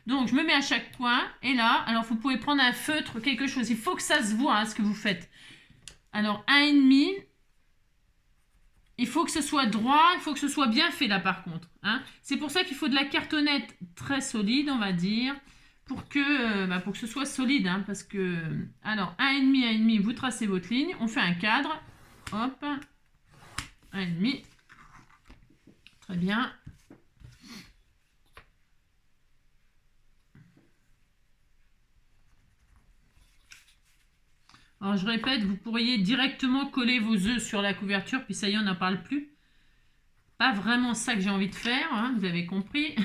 A: Donc, je me mets à chaque coin. Et là, alors vous pouvez prendre un feutre, quelque chose. Il faut que ça se voit, hein, ce que vous faites. Alors, 1,5. Il faut que ce soit droit. Il faut que ce soit bien fait, là, par contre. Hein. C'est pour ça qu'il faut de la cartonnette très solide, on va dire. Pour que ce soit solide. Hein, parce que, alors, 1,5, 1,5, vous tracez votre ligne. On fait un cadre. Hop. 1,5. Très bien. Alors, je répète, vous pourriez directement coller vos œufs sur la couverture, puis ça y est, on n'en parle plus. Pas vraiment ça que j'ai envie de faire, hein, vous avez compris.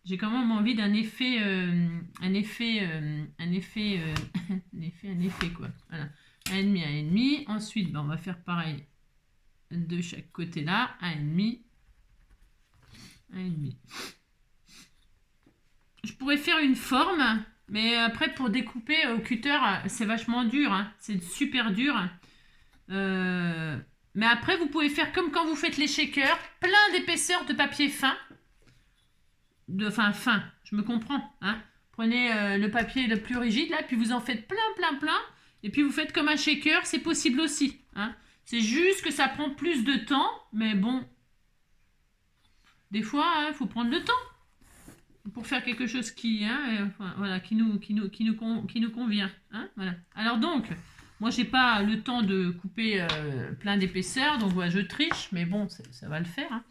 A: J'ai quand même envie d'un effet, un effet quoi. Voilà, 1,5, 1,5. Ensuite, on va faire pareil de chaque côté là, 1,5, 1,5. Je pourrais faire une forme. Mais après, pour découper au cutter, c'est vachement dur. Hein. C'est super dur. Mais après, vous pouvez faire comme quand vous faites les shakers. Plein d'épaisseur de papier fin. Fin, je me comprends. Hein. Prenez le papier le plus rigide, là, puis vous en faites plein. Et puis vous faites comme un shaker. C'est possible aussi. Hein. C'est juste que ça prend plus de temps. Mais bon, des fois, il faut prendre le temps. Pour faire quelque chose qui, hein, voilà, qui nous convient. Hein, voilà. Alors donc, moi, j'ai pas le temps de couper plein d'épaisseur, donc voilà, je triche, mais bon, ça va le faire. Hein.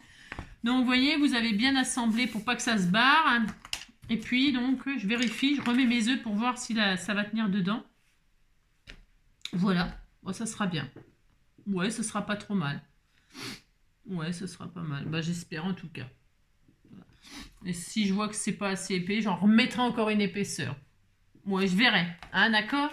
A: Donc, vous voyez, vous avez bien assemblé pour pas que ça se barre. Hein. Et puis, donc, je vérifie, je remets mes œufs pour voir si ça va tenir dedans. Voilà, bon, ça sera bien. Ouais, ce sera pas trop mal. Ouais, ce sera pas mal. Bah, j'espère en tout cas. Et si je vois que c'est pas assez épais, j'en remettrai encore une épaisseur. Ouais, je verrai. Hein, d'accord?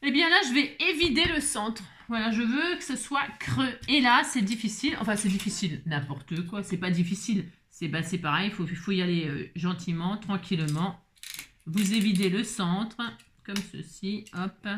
A: Eh bien là, je vais évider le centre. Voilà, je veux que ce soit creux. Et là, c'est difficile. Enfin, c'est difficile. N'importe quoi. C'est pas difficile. C'est pareil. Il faut y aller gentiment, tranquillement. Vous évidez le centre. Comme ceci. Hop.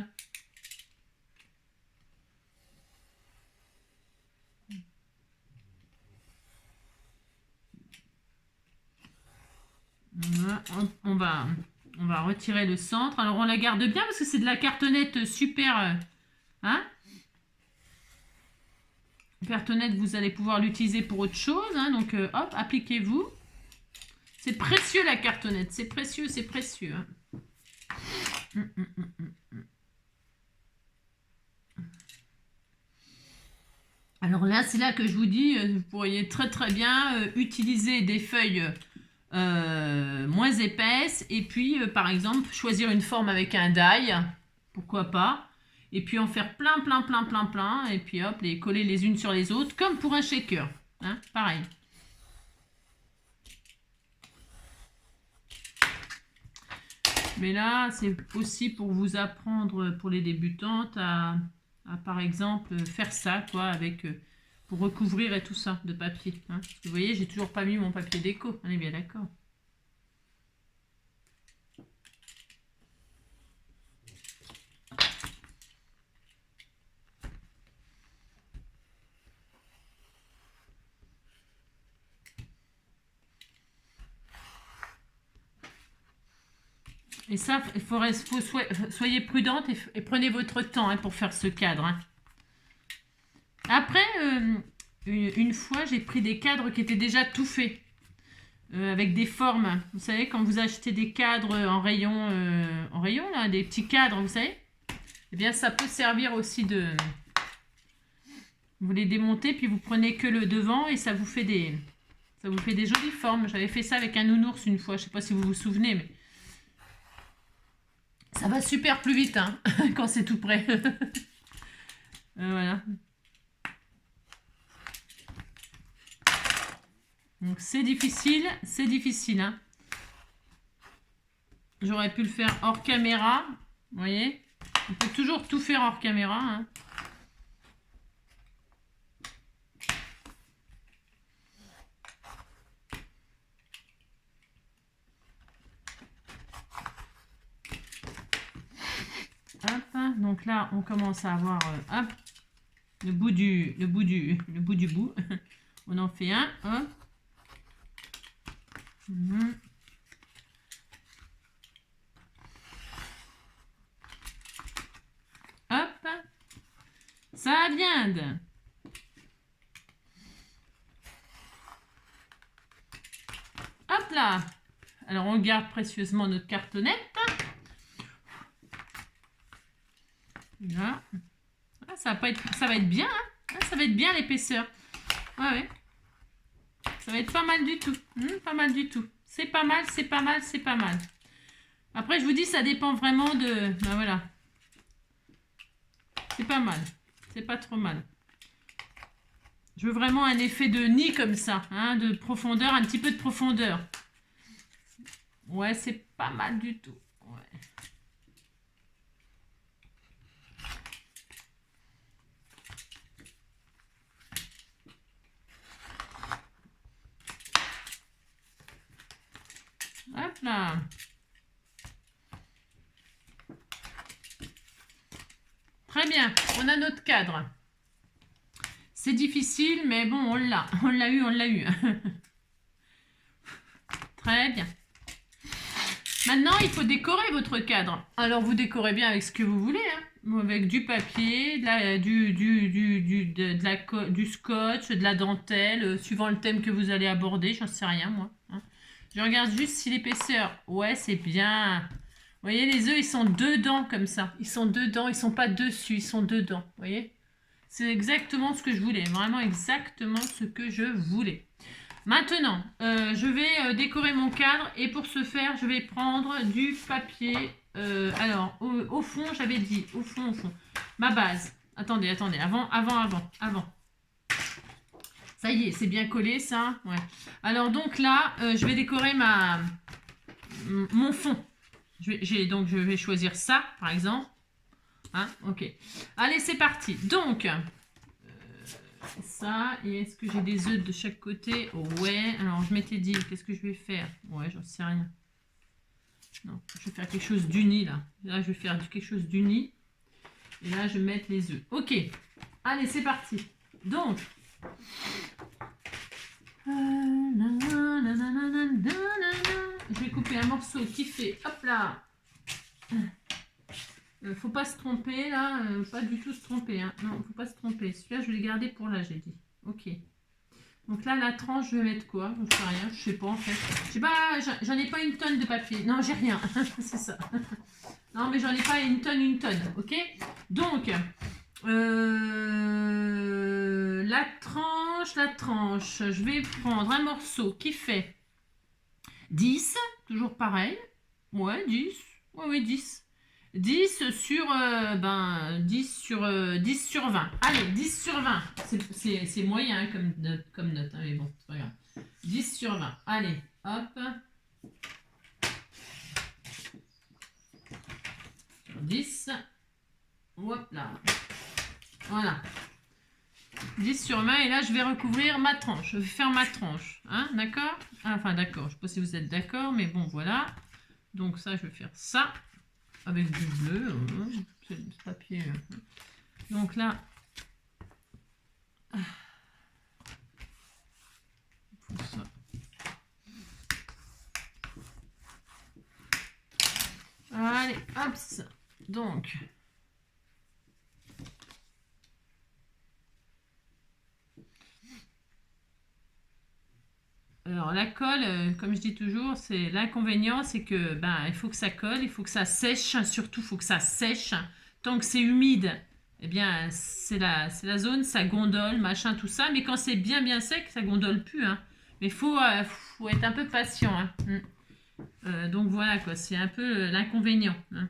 A: Voilà, on va retirer le centre. Alors, on la garde bien parce que c'est de la cartonnette super... hein? Cartonnette, vous allez pouvoir l'utiliser pour autre chose. Hein, donc, hop, appliquez-vous. C'est précieux, la cartonnette. C'est précieux, c'est précieux. Hein. Alors là, c'est là que je vous dis, vous pourriez très bien utiliser des feuilles moins épaisses et puis, par exemple, choisir une forme avec un die, pourquoi pas, et puis en faire plein, et puis hop, les coller les unes sur les autres, comme pour un shaker, hein, pareil. Mais là, c'est aussi pour vous apprendre, pour les débutantes, à par exemple, faire ça, quoi, avec... pour recouvrir et tout ça de papier. Hein. Vous voyez, j'ai toujours pas mis mon papier déco. On est bien d'accord. Et ça, soyez prudente et prenez votre temps hein, pour faire ce cadre. Hein. Après, une fois, j'ai pris des cadres qui étaient déjà tout faits. Avec des formes. Vous savez, quand vous achetez des cadres en rayon, là, des petits cadres, vous savez, eh bien, ça peut servir aussi de... Vous les démontez, puis vous prenez que le devant et ça vous fait des jolies formes. J'avais fait ça avec un nounours une fois. Je ne sais pas si vous vous souvenez, mais... Ça va super plus vite hein, quand c'est tout prêt. Voilà. Donc c'est difficile. Hein. J'aurais pu le faire hors caméra. Vous voyez? On peut toujours tout faire hors caméra. Hein. Hop, donc là, on commence à avoir hop, le bout du bout. On en fait un. Hop. Ça viande. Hop là. Alors, on garde précieusement notre cartonnette. Là. Ah, ça va être bien. Hein. Ah, ça va être bien l'épaisseur. Ouais, ouais. Ça va être pas mal du tout. Pas mal du tout. C'est pas mal, c'est pas mal, c'est pas mal. Après, je vous dis, ça dépend vraiment de... Ben voilà. C'est pas mal. C'est pas trop mal. Je veux vraiment un effet de nid comme ça. Hein, de profondeur, un petit peu de profondeur. Ouais, c'est pas mal du tout. Ouais. Hop là. Très bien, on a notre cadre. C'est difficile, mais bon, on l'a. On l'a eu, on l'a eu. Très bien. Maintenant, il faut décorer votre cadre. Alors, vous décorez bien avec ce que vous voulez. Hein. Avec du papier, du scotch, de la dentelle, suivant le thème que vous allez aborder. J'en sais rien, moi. Hein. Je regarde juste si l'épaisseur... Ouais, c'est bien. Vous voyez, les œufs, ils sont dedans, comme ça. Ils sont dedans, ils sont pas dessus, ils sont dedans. Vous voyez? C'est exactement ce que je voulais. Vraiment exactement ce que je voulais. Maintenant, je vais décorer mon cadre et pour ce faire, je vais prendre du papier. Alors, au fond, j'avais dit, au fond, ma base. Attendez, avant. Ça y est, c'est bien collé, ça. Ouais. Alors, donc là, je vais décorer mon fond. Donc, je vais choisir ça, par exemple. Hein, ok. Allez, c'est parti. Donc... ça, et est-ce que j'ai des œufs de chaque côté? Ouais, alors je m'étais dit, qu'est-ce que je vais faire? Ouais, j'en sais rien. Non, je vais faire quelque chose d'uni là. Là, je vais faire quelque chose d'uni. Et là, je vais mettre les œufs. Ok, allez, c'est parti. Donc, je vais couper un morceau qui fait, hop là. Faut pas se tromper là, pas du tout se tromper. Hein. Non, faut pas se tromper. Celui-là, je vais le garder pour là, j'ai dit. Ok. Donc là, la tranche, je vais mettre quoi? Je sais rien, je sais pas en fait. Je sais pas, j'en ai pas une tonne de papier. Non, j'ai rien. C'est ça. Non, mais j'en ai pas une tonne. Ok? Donc, la tranche. Je vais prendre un morceau qui fait 10. Toujours pareil. Ouais, 10. Ouais, 10. 10 sur 10 sur 20. Allez, 10 sur 20. C'est moyen comme note, hein, mais bon, c'est pas grave. 10 sur 20. Allez, hop. Sur 10. Hop là. Voilà. 10 sur 20 et là je vais recouvrir ma tranche. Je vais faire ma tranche. Hein, d'accord? Enfin d'accord, je ne sais pas si vous êtes d'accord, mais bon voilà. Donc ça, je vais faire ça. Avec du bleu, c'est le papier. Donc là, ça. Allez, hop. Donc, alors la colle, comme je dis toujours, c'est l'inconvénient, c'est que il faut que ça colle, il faut que ça sèche, surtout il faut que ça sèche. Tant que c'est humide, eh bien c'est la zone, ça gondole, machin, tout ça. Mais quand c'est bien sec, ça gondole plus. Hein. Mais faut être un peu patient. Hein. Donc voilà quoi, c'est un peu l'inconvénient. Hein.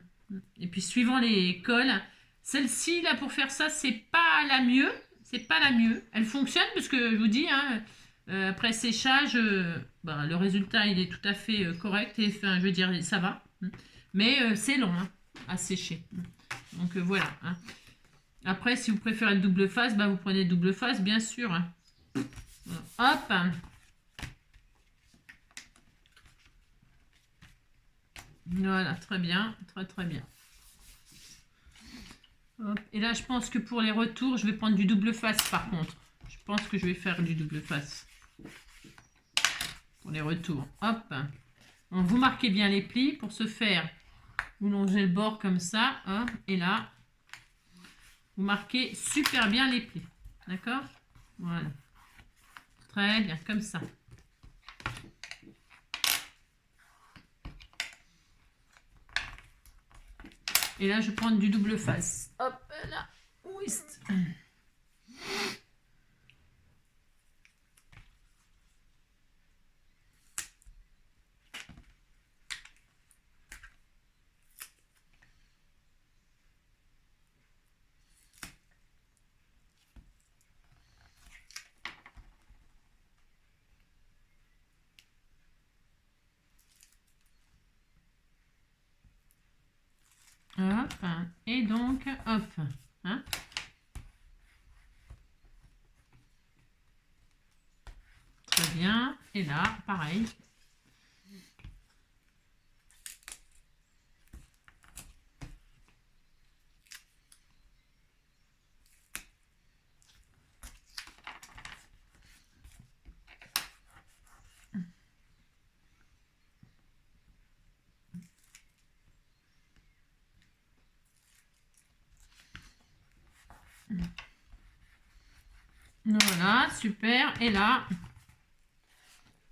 A: Et puis suivant les colles, celle-ci là pour faire ça, c'est pas la mieux. C'est pas la mieux. Elle fonctionne parce que je vous dis. Hein, après séchage, le résultat il est tout à fait correct et enfin, je veux dire ça va, mais c'est long hein, à sécher. Donc voilà. Hein. Après, si vous préférez le double face, vous prenez le double face, bien sûr. Hein. Hop. Voilà, très bien, très bien. Hop. Et là, je pense que pour les retours, je vais prendre du double face par contre. Je pense que je vais faire du double face. Pour les retours. Hop. Donc, vous marquez bien les plis. Pour ce faire, vous longez le bord comme ça. Hein, et là, vous marquez super bien les plis. D'accord? Voilà. Très bien, comme ça. Et là, je vais prendre du double face. Hop là. Ouist. Hop. Et donc, hop. Hein? Très bien. Et là, pareil. Voilà, super. Et là,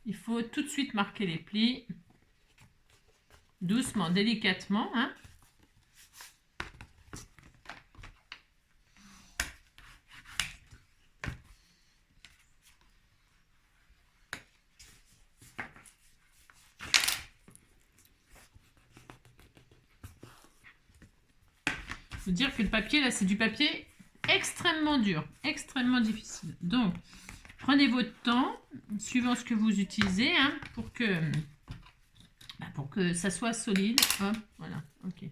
A: il faut tout de suite marquer les plis. Doucement, délicatement. Hein. Faut dire que le papier, là, c'est du papier extrêmement dur, extrêmement difficile. Donc, prenez votre temps, suivant ce que vous utilisez, hein, pour que ça soit solide. Hop, voilà, ok.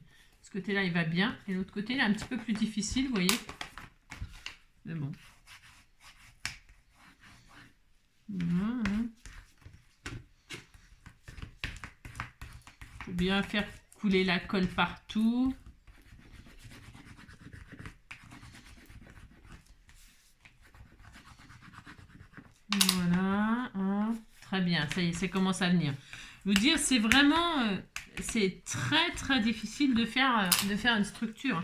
A: Ce côté-là, il va bien. Et l'autre côté, il est un petit peu plus difficile, vous voyez. Mais bon. Voilà. Faut bien faire couler la colle partout. Voilà, hein. Très bien, ça y est, ça commence à venir. Vous dire, c'est vraiment, c'est très difficile de faire une structure.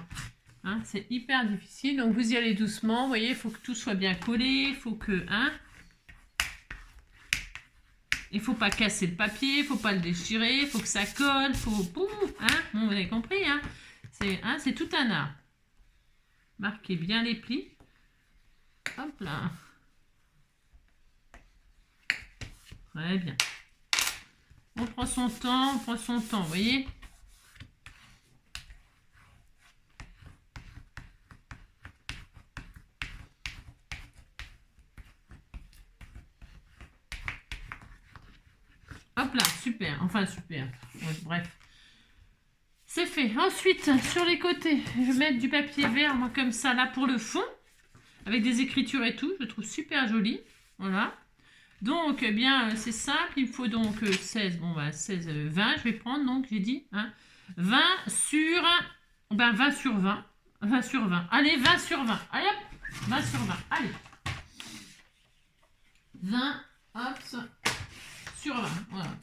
A: Hein, c'est hyper difficile, donc vous y allez doucement. Vous voyez, il faut que tout soit bien collé, il faut que, hein, il faut pas casser le papier, il faut pas le déchirer, il faut que ça colle, faut, boum, hein, bon, vous avez compris, hein, c'est tout un art. Marquez bien les plis. Hop là. Très bien. On prend son temps, vous voyez. Hop là, super, enfin super. Ouais, bref. C'est fait. Ensuite, sur les côtés, je vais mettre du papier vert, moi, comme ça, là, pour le fond, avec des écritures et tout. Je trouve super joli. Voilà. Donc, eh bien, c'est simple. Il me faut donc 16, bon, bah, 16, 20, je vais prendre, donc, j'ai dit, hein, 20 sur, ben, 20 sur 20. 20 sur 20. Allez, 20 sur 20. Allez, hop, 20 sur 20. Allez. 20, hop, sur 20. Voilà.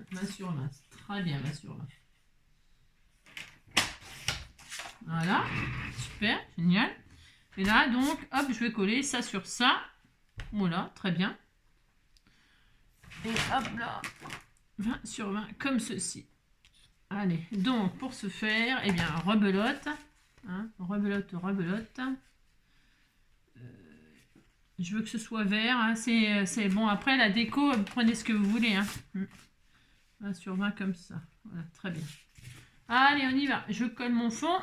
A: 20 sur 20. Très bien, 20 sur 20. Voilà, super, génial. Et là, donc, hop, je vais coller ça sur ça. Voilà, très bien. Et hop là, 20 sur 20, comme ceci. Allez, donc, pour ce faire, eh bien, rebelote. Hein, rebelote. Je veux que ce soit vert. Hein, c'est bon, après, la déco, vous prenez ce que vous voulez. Hein. 20 sur 20, comme ça. Voilà, très bien. Allez, on y va. Je colle mon fond.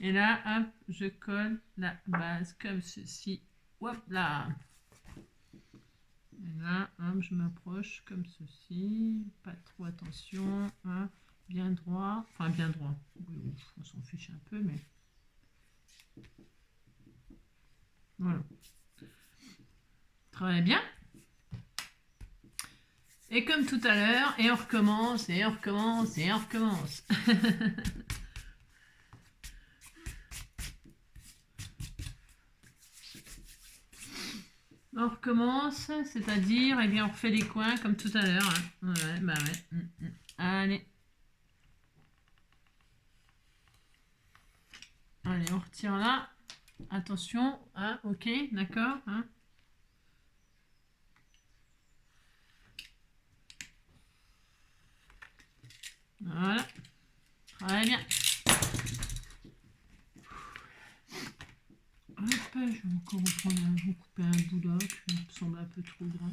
A: Et là, hop, je colle la base comme ceci. Hop là. Et là, hop, je m'approche comme ceci. Pas trop attention. Hein, bien droit. Enfin, bien droit. Oui, on s'en fiche un peu, mais... Voilà. Très bien. Et comme tout à l'heure, et on recommence, et on recommence, et on recommence. On recommence, c'est-à-dire, eh bien, on refait les coins comme tout à l'heure. Hein. Ouais, bah ouais. Allez. Allez, on retire là. Attention, hein, ok, d'accord. Hein. Voilà. Très bien. Hop, je vais encore couper un bout là qui me semble un peu trop grand.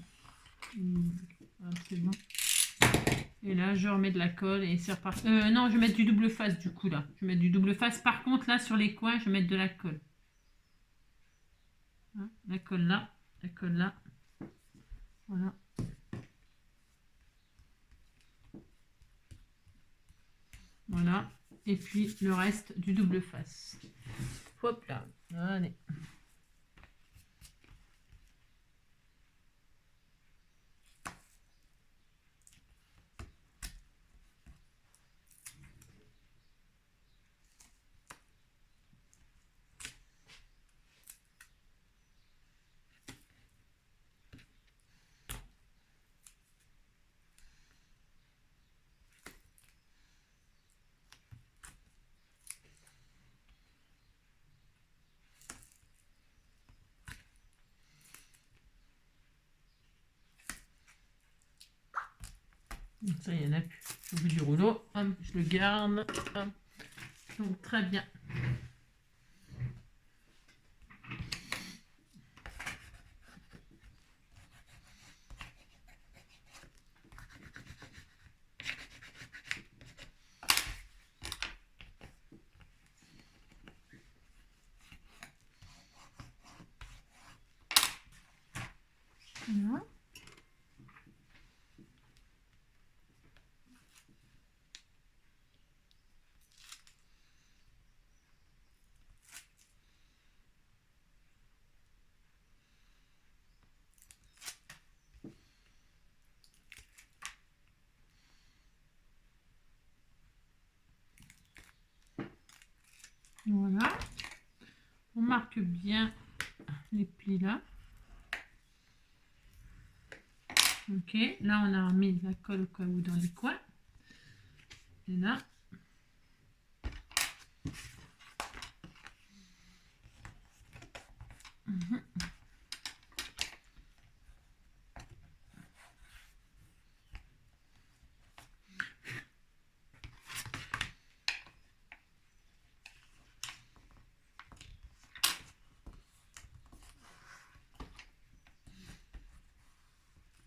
A: C'est bon. Et là, je remets de la colle et c'est reparti. Non, je vais mettre du double face du coup là. Je vais mettre du double face. Par contre, là, sur les coins, je vais mettre de la colle. Hein, la colle là, la colle là. Voilà. Voilà. Et puis le reste du double face. Hop là. Allez. Ça, il y en a plus. Au bout du rouleau, hop, je le garde. Hop. Donc, très bien. Voilà. Voilà. On marque bien les plis là. Ok, là on a remis la colle au cas où dans les coins. Et là.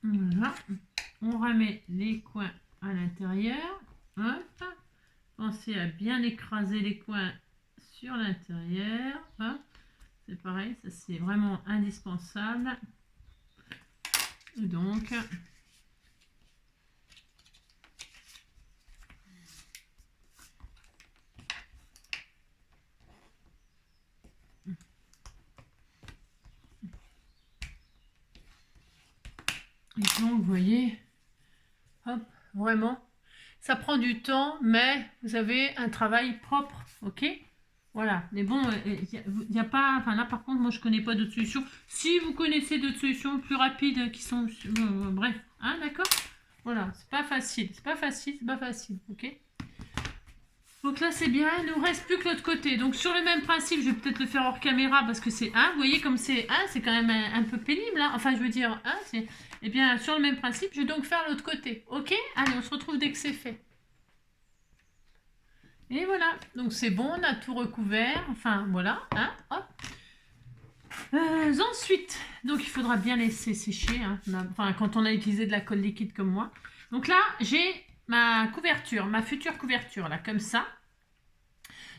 A: Voilà. On remet les coins à l'intérieur. Hop. Pensez à bien écraser les coins sur l'intérieur. C'est pareil, ça c'est vraiment indispensable. Et donc, vous voyez, hop, vraiment, ça prend du temps, mais vous avez un travail propre, ok? Voilà, mais bon, il n'y a pas, enfin là par contre, moi je connais pas d'autres solutions. Si vous connaissez d'autres solutions plus rapides qui sont, bref, hein, d'accord? Voilà, c'est pas facile, ok? Donc là c'est bien, il nous reste plus que l'autre côté. Donc sur le même principe, je vais peut-être le faire hors caméra parce que c'est vous voyez comme c'est c'est quand même un peu pénible, hein. Enfin je veux dire, c'est... Eh bien sur le même principe, je vais donc faire l'autre côté, ok? Allez, on se retrouve dès que c'est fait. Et voilà, donc c'est bon, on a tout recouvert, enfin voilà, hop. Ensuite, donc il faudra bien laisser sécher, hein, enfin quand on a utilisé de la colle liquide comme moi. Donc là, j'ai ma couverture, ma future couverture, là, comme ça.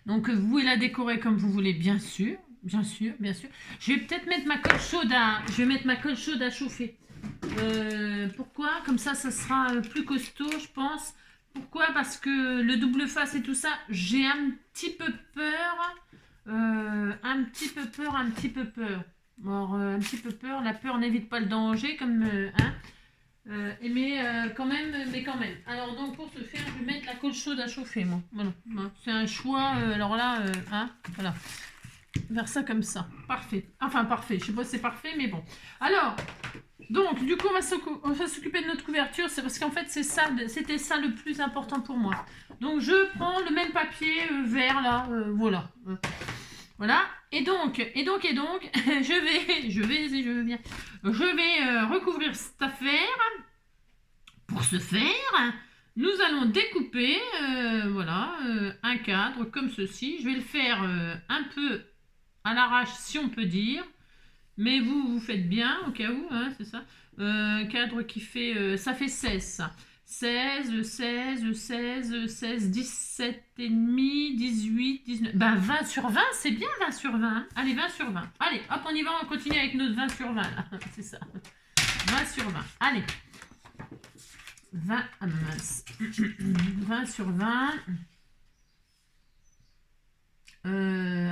A: Donc vous pouvez la décorer comme vous voulez, bien sûr. Bien sûr, bien sûr. Je vais peut-être mettre ma colle chaude à chauffer. Pourquoi? Comme ça sera plus costaud, je pense. Pourquoi? Parce que le double face et tout ça, j'ai un petit peu peur. Un petit peu peur, un petit peu peur. Alors, un petit peu peur. La peur n'évite pas le danger, comme hein. Quand même. Alors donc pour ce faire, je vais mettre la colle chaude à chauffer, moi. Voilà. C'est un choix. Alors là, hein, voilà. Faire ça comme ça. Parfait. Enfin parfait. Je sais pas si c'est parfait, mais bon. Alors, donc du coup, on va s'occuper de notre couverture. C'est parce qu'en fait, c'était ça le plus important pour moi. Donc je prends le même papier vert là. Voilà. Voilà. Et donc, je vais recouvrir cette affaire. Pour ce faire, nous allons découper, voilà, un cadre comme ceci. Je vais le faire un peu à l'arrache, si on peut dire. Mais vous faites bien, au cas où, hein, c'est ça. Cadre qui fait, ça fait 16, ça. 16, 16, 16, 16, 17 et demi, 18, 19... Ben 20 sur 20, c'est bien 20 sur 20. Hein. Allez, 20 sur 20. Allez, hop, on y va, on continue avec notre 20 sur 20, là. C'est ça. 20 sur 20. Allez. 20, ah mince. 20 sur 20.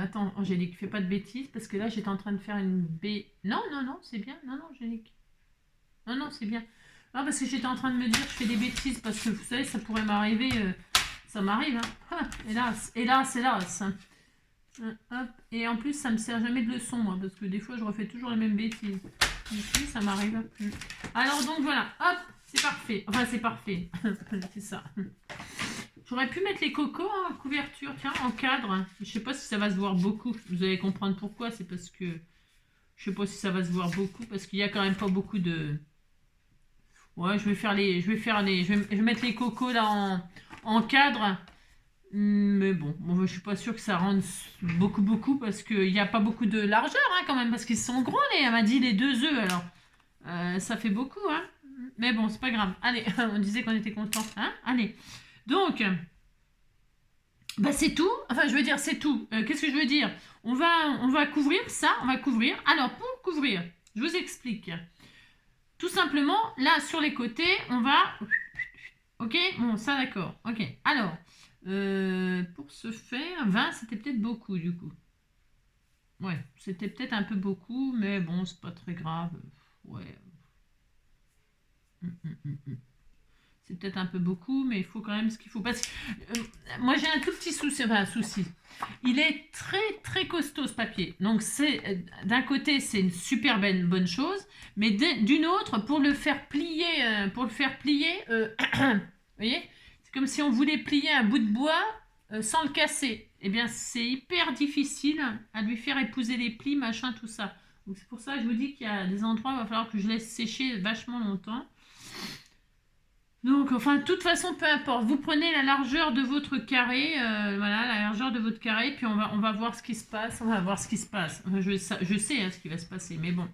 A: Attends, Angélique, fais pas de bêtises parce que là j'étais en train de faire une B. Non, c'est bien. Non, Angélique. Non, c'est bien. Non, parce que j'étais en train de me dire je fais des bêtises parce que vous savez, ça pourrait m'arriver. Ça m'arrive, hein. Ah, hélas. Hop. Et en plus, ça me sert jamais de leçon, moi, parce que des fois je refais toujours les mêmes bêtises. Ici, ça m'arrive. Alors, donc voilà, hop, c'est parfait. Enfin, c'est parfait. C'est ça. J'aurais pu mettre les cocos en couverture, tiens, en cadre. Je sais pas si ça va se voir beaucoup. Vous allez comprendre pourquoi. C'est parce que je sais pas si ça va se voir beaucoup parce qu'il y a quand même pas beaucoup de. Ouais, je vais mettre les cocos là en cadre. Mais bon, je suis pas sûre que ça rende beaucoup parce qu'il n'y a pas beaucoup de largeur hein, quand même parce qu'ils sont gros elle m'a dit les 2 œufs alors ça fait beaucoup hein. Mais bon, c'est pas grave. Allez, on disait qu'on était content hein. Allez. Donc, bah c'est tout. Enfin, je veux dire, c'est tout. Qu'est-ce que je veux dire? On va couvrir ça. On va couvrir. Alors, pour couvrir, je vous explique. Tout simplement, là, sur les côtés, on va... Ok? Bon, ça, d'accord. Ok. Alors, pour ce faire, 20, c'était peut-être beaucoup, du coup. Ouais, c'était peut-être un peu beaucoup, mais bon, c'est pas très grave. Ouais. C'est peut-être un peu beaucoup, mais il faut quand même ce qu'il faut. Parce que moi, j'ai un tout petit souci. Enfin, un souci. Il est très costaud, ce papier. Donc, d'un côté, c'est une super bonne chose. Mais d'une autre, pour le faire plier, vous voyez, c'est comme si on voulait plier un bout de bois sans le casser. Eh bien, c'est hyper difficile à lui faire épouser les plis, machin, tout ça. Donc, c'est pour ça que je vous dis qu'il y a des endroits où il va falloir que je laisse sécher vachement longtemps. Donc, enfin, de toute façon, peu importe. Vous prenez la largeur de votre carré, voilà, la largeur de votre carré, puis on va voir ce qui se passe. On va voir ce qui se passe. Enfin, je sais hein, ce qui va se passer, mais bon,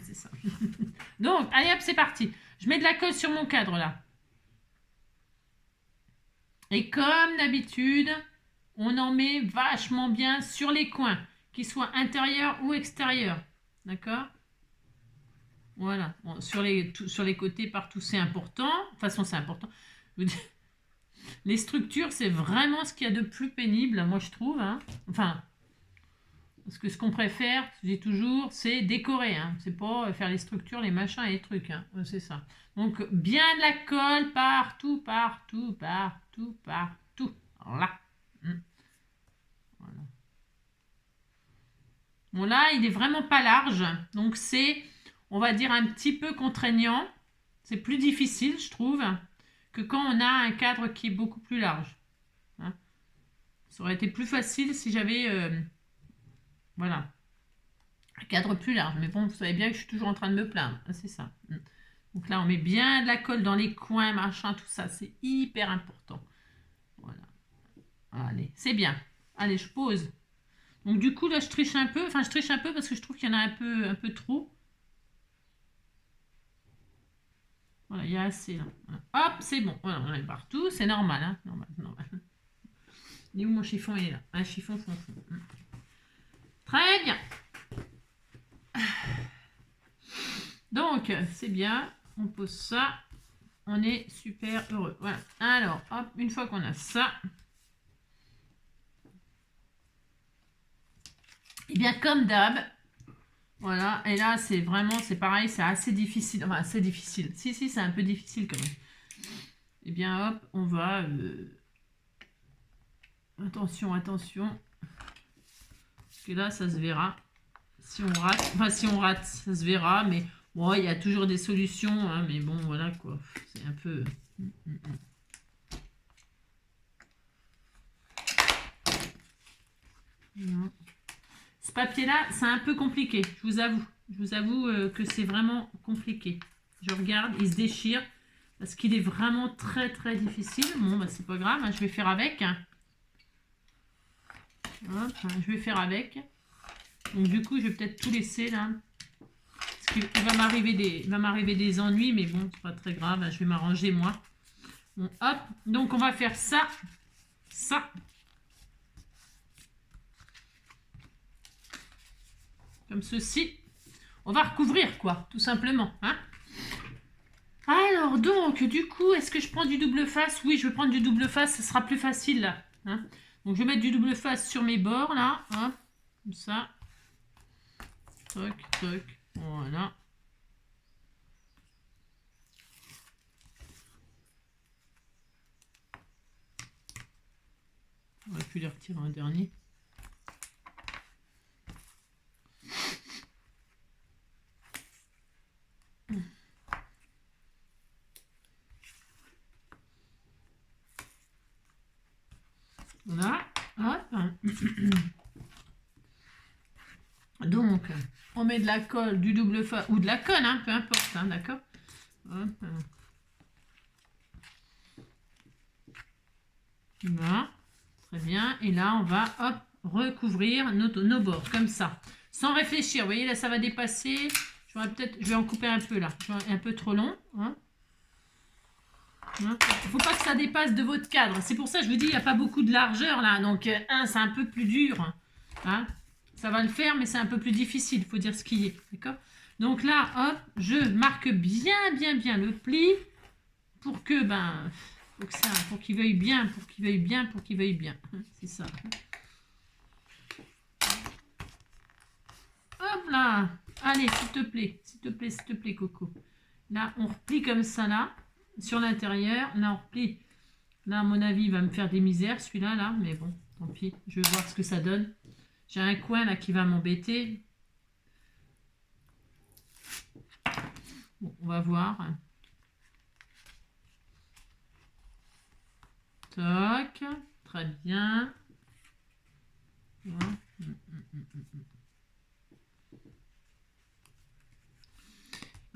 A: c'est ça. Donc, allez hop, c'est parti. Je mets de la colle sur mon cadre, là. Et comme d'habitude, on en met vachement bien sur les coins, qu'ils soient intérieurs ou extérieurs. D'accord ? Voilà. Bon, sur les côtés, partout, c'est important. De toute façon, c'est important. Les structures, c'est vraiment ce qu'il y a de plus pénible, moi, je trouve. Hein. Enfin, parce que ce qu'on préfère, je dis toujours, c'est décorer. Hein. C'est pas faire les structures, les machins et les trucs. Hein. C'est ça. Donc, bien de la colle partout. Voilà. Voilà. Bon, là, il est vraiment pas large. Donc, c'est... on va dire un petit peu contraignant. C'est plus difficile, je trouve, que quand on a un cadre qui est beaucoup plus large. Hein. Ça aurait été plus facile si j'avais voilà, un cadre plus large. Mais bon, vous savez bien que je suis toujours en train de me plaindre. C'est ça. Donc là, on met bien de la colle dans les coins, machin, tout ça. C'est hyper important. Voilà. Allez, c'est bien. Allez, je pose. Donc du coup, là, je triche un peu. Enfin, je triche un peu parce que je trouve qu'il y en a un peu trop. Voilà, il y a assez là. Voilà. Hop, c'est bon. Voilà, on est partout, c'est normal, hein. Normal. Il est où mon chiffon? Il est là. Un chiffon fond. Très bien. Donc, c'est bien. On pose ça. On est super heureux. Voilà. Alors, hop, une fois qu'on a ça, et bien comme d'hab, voilà. Et là, c'est vraiment, c'est pareil, c'est assez difficile. Enfin, assez difficile. Si, c'est un peu difficile quand même. Et bien, hop, on va... Attention. Parce que là, ça se verra. Si on rate, enfin, si on rate, ça se verra. Mais bon, il y a toujours des solutions. Hein, mais bon, voilà quoi. C'est un peu... Non. Ce papier-là, c'est un peu compliqué, je vous avoue. Je vous avoue que c'est vraiment compliqué. Je regarde, il se déchire parce qu'il est vraiment très très difficile. Bon, bah c'est pas grave, hein, je vais faire avec. Hop, je vais faire avec. Donc du coup, je vais peut-être tout laisser là. Parce qu'il va m'arriver des ennuis, mais bon, c'est pas très grave, hein, je vais m'arranger moi. Bon, hop, donc on va faire ça, ça. Comme ceci. On va recouvrir, quoi, tout simplement. Hein. Alors, donc, du coup, est-ce que je prends du double face? Oui, je vais prendre du double face, ce sera plus facile, là. Hein. Donc, je vais mettre du double face sur mes bords, là. Hein, comme ça. Toc, toc. Voilà. On va plus les retirer un dernier. Voilà. Hop. Donc, on met de la colle, du double face, ou de la colle, hein, peu importe, hein, d'accord. Voilà. Très bien. Et là, on va, hop, recouvrir nos bords, comme ça. Sans réfléchir. Vous voyez, là, ça va dépasser. Je vais en couper un peu, là. Un peu trop long. Hein. Il ne faut pas que ça dépasse de votre cadre. C'est pour ça que je vous dis, il n'y a pas beaucoup de largeur là. Donc, c'est un peu plus dur. Hein. Ça va le faire, mais c'est un peu plus difficile. Il faut dire ce qui est. D'accord. Donc là, hop, je marque bien le pli pour que, pour qu'il veuille bien, C'est ça. Hop là. Allez, s'il te plaît, Coco. Là, on replie comme ça, là. Sur l'intérieur, là on replie. Là à mon avis il va me faire des misères celui-là là, mais bon tant pis, je vais voir ce que ça donne. J'ai un coin là qui va m'embêter. Bon, on va voir. Toc, très bien.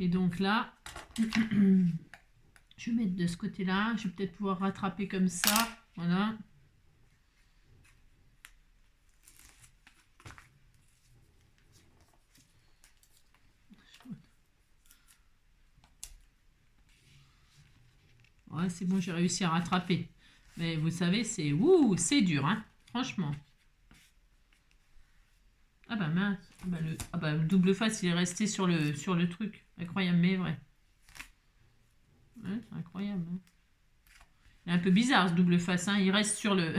A: Et donc là je vais mettre de ce côté-là. Je vais peut-être pouvoir rattraper comme ça. Voilà. Ouais, c'est bon, j'ai réussi à rattraper. Mais vous savez, c'est dur, hein, franchement. Ah bah mince. Le double face, il est resté sur le truc. Incroyable, mais vrai. Ouais, c'est incroyable. Hein. Il est un peu bizarre ce double face. Hein. Il reste sur le...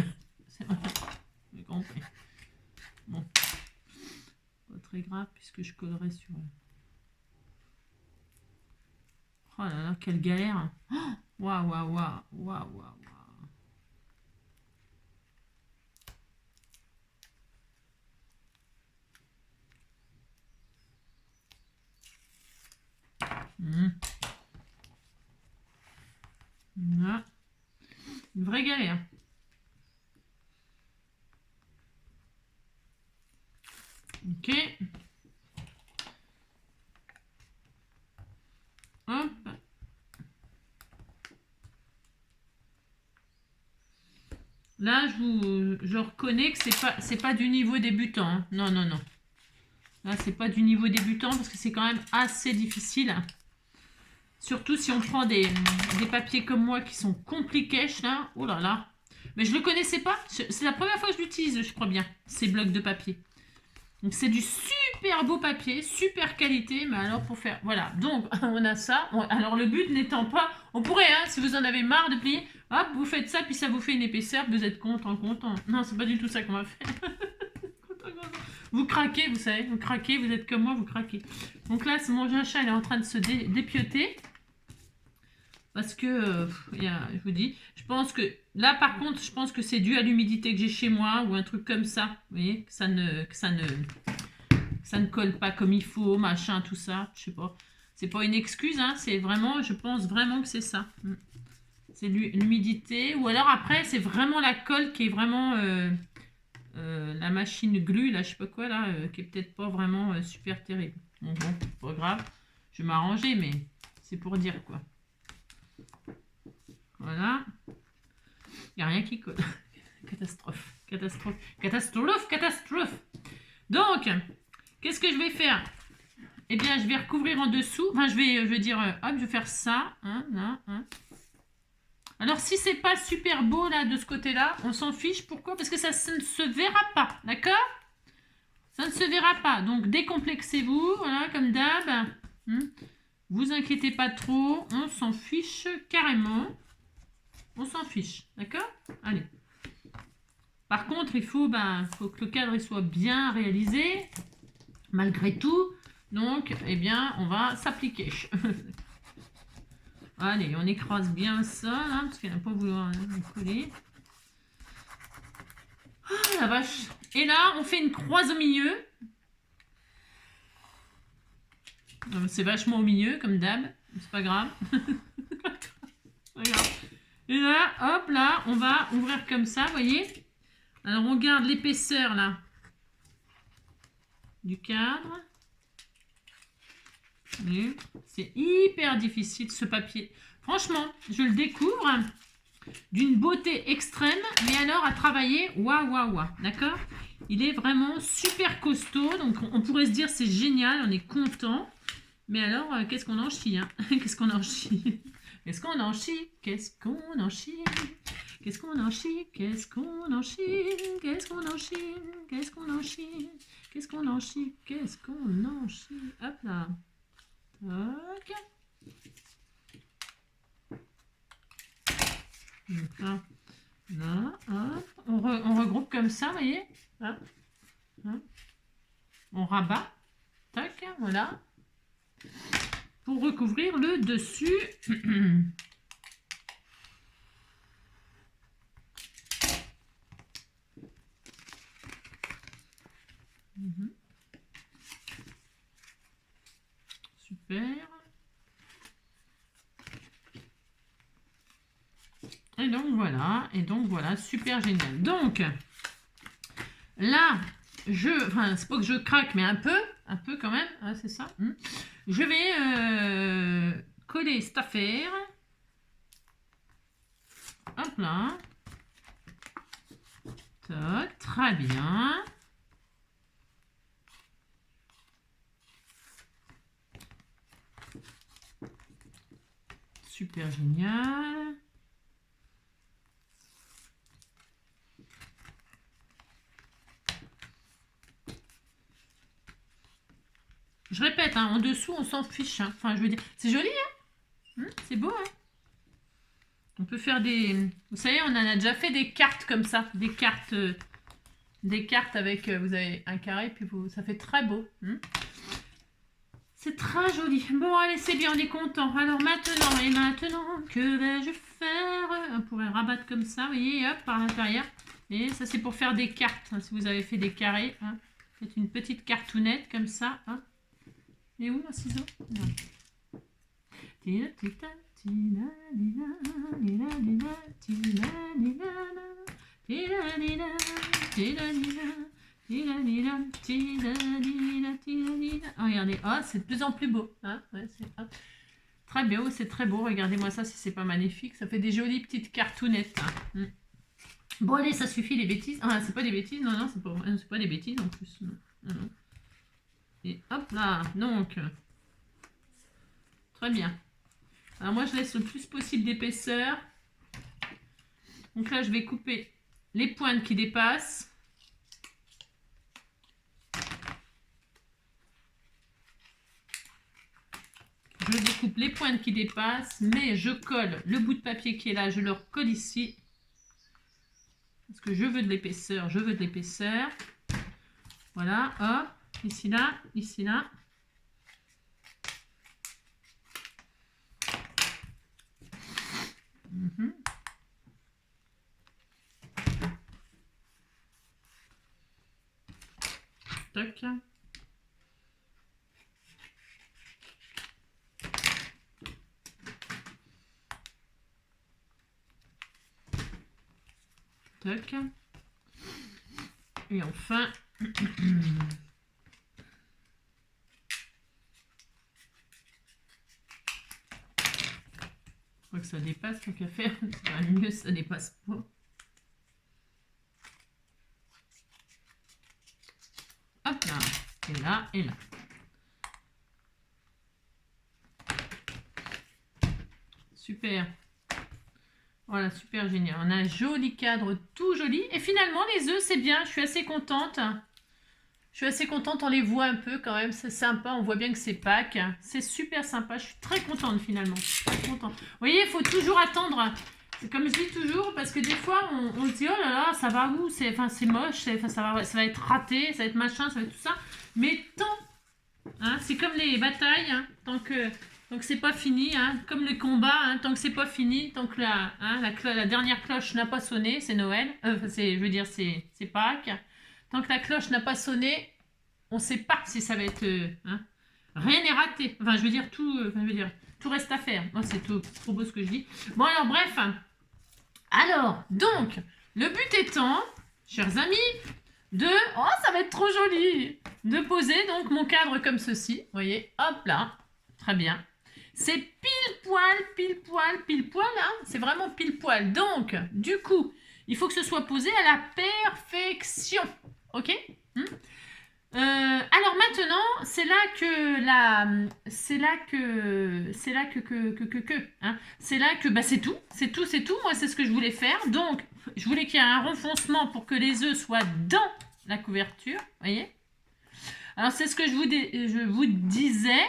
A: J'ai compris. Bon. Pas très grave puisque je collerai sur... Oh là là, quelle galère. Waouh. Là. Une vraie galère. Ok. Hop. Là, je reconnais que c'est pas du niveau débutant. Hein. Non. Là, c'est pas du niveau débutant parce que c'est quand même assez difficile. Surtout si on prend des papiers comme moi qui sont compliqués, là. Oh là là. Mais je le connaissais pas. C'est la première fois que je l'utilise, je crois bien, ces blocs de papier. Donc c'est du super beau papier, super qualité, mais alors pour faire... Voilà, donc on a ça. Alors le but n'étant pas... On pourrait, hein, si vous en avez marre de plier, hop, vous faites ça, puis ça vous fait une épaisseur, vous êtes content. Non, c'est pas du tout ça qu'on va faire. Vous craquez, vous savez, vous craquez, vous êtes comme moi, vous craquez. Donc là, mon chat, il est en train de se dépioter. Parce que, je vous dis, je pense que, là par contre, je pense que c'est dû à l'humidité que j'ai chez moi, ou un truc comme ça. Vous voyez, que ça ne colle pas comme il faut, machin, tout ça, je sais pas. C'est pas une excuse, hein, c'est vraiment, je pense vraiment que c'est ça. C'est l'humidité, ou alors après, c'est vraiment la colle qui est vraiment... la machine glue, là, je sais pas quoi, là, qui est peut-être pas vraiment super terrible. Bon, pas grave, je vais m'arranger, mais c'est pour dire, quoi. Voilà. Il n'y a rien qui colle. Catastrophe. Donc, qu'est-ce que je vais faire? Eh bien, je vais recouvrir en dessous. Enfin, je vais dire, hop, je vais faire ça. Hein, là, hein. Alors, si c'est pas super beau, là, de ce côté-là, on s'en fiche. Pourquoi? Parce que ça ne se verra pas. D'accord? Ça ne se verra pas. Donc, décomplexez-vous. Voilà, comme d'hab. Vous inquiétez pas trop. On s'en fiche carrément. On s'en fiche, d'accord? Allez. Par contre, il faut que le cadre soit bien réalisé, malgré tout. Donc, eh bien, on va s'appliquer. Allez, on écrase bien ça, là, parce qu'il n'a pas voulu coller. Ah, la vache. Et là, on fait une croise au milieu. C'est vachement au milieu, comme d'hab. C'est pas grave. Pas grave. Et là, hop, là, on va ouvrir comme ça, vous voyez. Alors, on garde l'épaisseur, là, du cadre. C'est hyper difficile, ce papier. Franchement, je le découvre d'une beauté extrême, mais alors à travailler, waouh, d'accord? Il est vraiment super costaud, donc on pourrait se dire c'est génial, on est content. Mais alors, qu'est-ce qu'on en chie, hein? Qu'est-ce qu'on en chie? Qu'est-ce qu'on en chie? Qu'est-ce qu'on en chie? Qu'est-ce qu'on en chie? Qu'est-ce qu'on en chie? Qu'est-ce qu'on en chie? Qu'est-ce qu'on en chie? Qu'est-ce qu'on en chie? Qu'est-ce qu'on en chie? Hop là. Ok. Donc là, hop. On regroupe comme ça, vous voyez? Hop. Hop. On rabat. Tac, voilà. Pour recouvrir le dessus. Super. Et donc voilà, super génial. Donc, là, enfin, c'est pas que je craque, mais un peu quand même, hein, c'est ça. Je vais coller cette affaire. Hop là. Toc, très bien. Super génial. Je répète, hein, en dessous, on s'en fiche. Hein. Enfin, je veux dire, c'est joli, hein, c'est beau, hein. On peut faire des... Vous savez, on en a déjà fait des cartes comme ça. Des cartes avec, vous avez un carré, puis ça fait très beau. C'est très joli. Bon, allez, c'est bien, on est content. Alors maintenant, que vais-je faire? On pourrait rabattre comme ça, vous voyez, hop, par l'intérieur. Et ça, c'est pour faire des cartes. Hein, si vous avez fait des carrés, hein. Faites une petite cartounette comme ça. Hein. Et où, mon ciseau? Regardez, oh, c'est de plus en plus beau. Hein, ouais, très beau, c'est très beau. Regardez-moi ça si c'est pas magnifique. Ça fait des jolies petites cartounettes. Hein. Bon, allez, ça suffit les bêtises. Ah, c'est pas des bêtises, non, c'est pas des bêtises en plus. Non. Et hop là, donc, très bien. Alors moi, je laisse le plus possible d'épaisseur. Donc là, je vais couper les pointes qui dépassent. Je découpe les pointes qui dépassent, mais je colle le bout de papier qui est là, je le recolle ici. Parce que je veux de l'épaisseur, je veux de l'épaisseur. Voilà, hop, ici là, ici là. Tac. Tac. Et enfin, je crois que ça dépasse, tant qu'à faire. Mieux, ça dépasse pas. Hop là, et là, et là. Super. Voilà, super génial. On a un joli cadre, tout joli. Et finalement, les œufs, c'est bien. Je suis assez contente. Je suis assez contente, on les voit un peu quand même. C'est sympa, on voit bien que c'est Pâques. C'est super sympa. Je suis très contente finalement. Très contente. Vous voyez, il faut toujours attendre. C'est comme je dis toujours, parce que des fois, on se dit, oh là là, ça va où? C'est moche, ça va être raté, ça va être machin, ça va être tout ça. Mais tant, hein, c'est comme les batailles, hein, tant que c'est pas fini, hein, comme les combats, hein, tant que c'est pas fini, tant que la dernière cloche n'a pas sonné, c'est Noël, je veux dire, c'est Pâques. Tant que la cloche n'a pas sonné, on ne sait pas si ça va être, hein, rien n'est raté. Enfin, je veux dire, tout reste à faire. Moi, c'est trop beau ce que je dis. Bon, alors, bref. Alors, donc, le but étant, chers amis, oh, ça va être trop joli, de poser donc mon cadre comme ceci. Vous voyez, hop là, très bien. C'est pile poil, hein. C'est vraiment pile poil. Donc, du coup, il faut que ce soit posé à la perfection. Ok? Alors maintenant, c'est là que c'est tout. Moi, c'est ce que je voulais faire. Donc, je voulais qu'il y ait un renfoncement pour que les œufs soient dans la couverture. Voyez? Alors, c'est ce que je vous disais.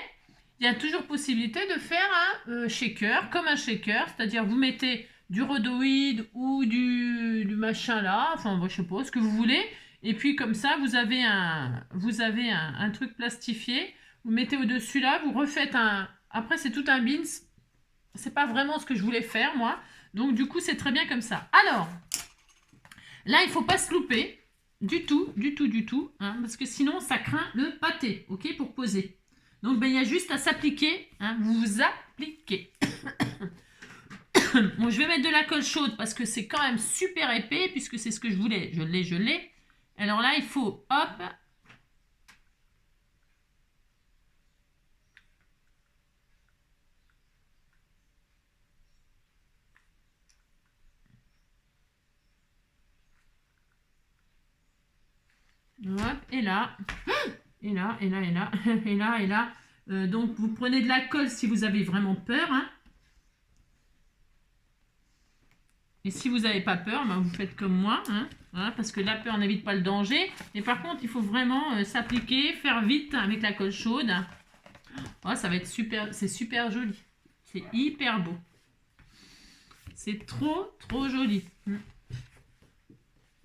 A: Il y a toujours possibilité de faire un shaker, comme un shaker, c'est-à-dire vous mettez du rhodoïde ou du machin là, enfin, je sais pas, ce que vous voulez. Et puis comme ça, vous avez un truc plastifié. Vous mettez au-dessus là, vous refaites un... Après, c'est tout un beans. C'est pas vraiment ce que je voulais faire, moi. Donc, du coup, c'est très bien comme ça. Alors, là, il faut pas se louper. Du tout. Hein, parce que sinon, ça craint le pâté, ok, pour poser. Donc, ben, il y a juste à s'appliquer. Hein, vous appliquez. Bon, je vais mettre de la colle chaude parce que c'est quand même super épais, puisque c'est ce que je voulais. Je l'ai. Alors là, il faut, hop, et là, et là, et là, et là. Donc, vous prenez de la colle si vous avez vraiment peur. Hein. Et si vous n'avez pas peur, ben vous faites comme moi. Hein. Voilà, parce que la peur n'évite pas le danger. Et par contre, il faut vraiment s'appliquer, faire vite avec la colle chaude. Oh, ça va être super, c'est super joli. C'est hyper beau. C'est trop joli.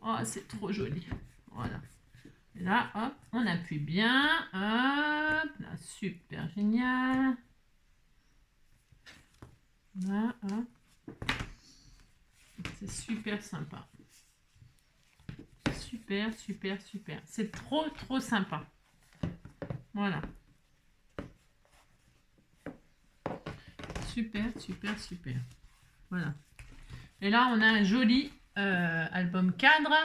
A: Oh, c'est trop joli. Voilà. Et là, hop, on appuie bien. Hop, là, super génial. Là, hop. C'est super sympa. Super. C'est trop sympa. Voilà. Super. Voilà. Et là, on a un joli album cadre.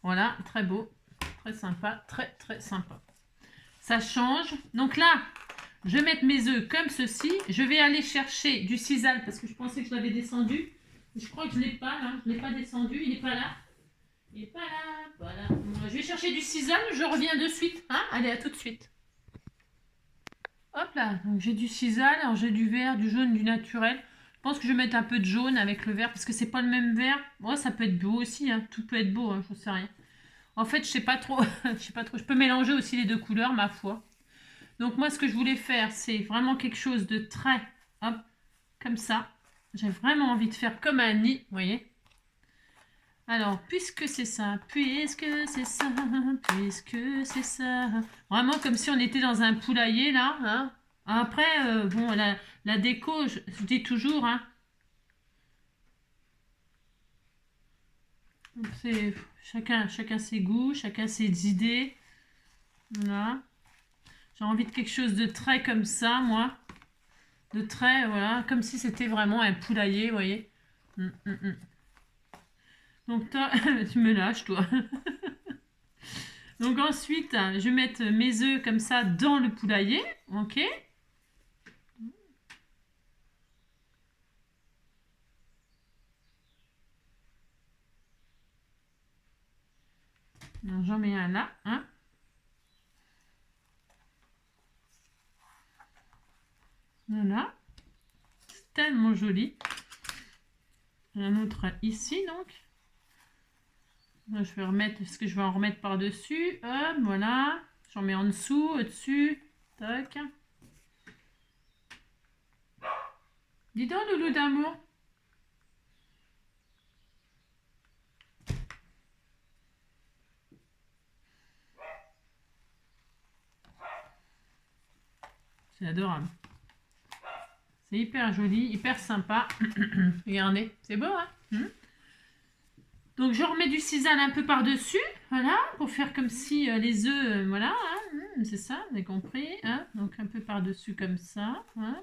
A: Voilà, très beau. Très sympa. Très sympa. Ça change. Donc là, je vais mettre mes œufs comme ceci. Je vais aller chercher du sisal parce que je pensais que je l'avais descendu. Je crois que je ne l'ai pas là. Je ne l'ai pas descendu. Il n'est pas là. Il n'est pas là. Voilà. Je vais chercher du sisal. Je reviens de suite. Hein, allez, à tout de suite. Hop là. Donc j'ai du sisal. Alors j'ai du vert, du jaune, du naturel. Je pense que je vais mettre un peu de jaune avec le vert parce que c'est pas le même vert. Ouais, ça peut être beau aussi, hein. Tout peut être beau, hein, je sais rien. En fait, je sais pas trop, je sais pas trop. Je peux mélanger aussi les deux couleurs, ma foi. Donc moi, ce que je voulais faire, c'est vraiment quelque chose de très, hop, comme ça. J'ai vraiment envie de faire comme un nid, vous voyez. Alors, puisque c'est ça, puisque c'est ça, puisque c'est ça. Vraiment comme si on était dans un poulailler, là. Hein. Après, bon, la déco, je dis toujours, hein, c'est chacun ses goûts, chacun ses idées. Voilà. J'ai envie de quelque chose de très comme ça, moi. De très, voilà, comme si c'était vraiment un poulailler, vous voyez. Mm. Donc, toi, tu me lâches, toi. Donc ensuite, je vais mettre mes œufs comme ça dans le poulailler, ok. J'en mets un là, hein. Voilà, c'est tellement joli. Un autre ici donc. Là, je vais remettre ce que je vais en remettre par dessus. Hop, voilà. J'en mets en dessous, au-dessus. Tac. Dis donc, loulou d'amour. C'est adorable. C'est hyper joli, hyper sympa. Regardez, c'est beau, hein. Donc je remets du sisal un peu par-dessus, voilà, pour faire comme si les œufs, voilà, hein, c'est ça, vous avez compris, hein, donc un peu par-dessus comme ça, hein.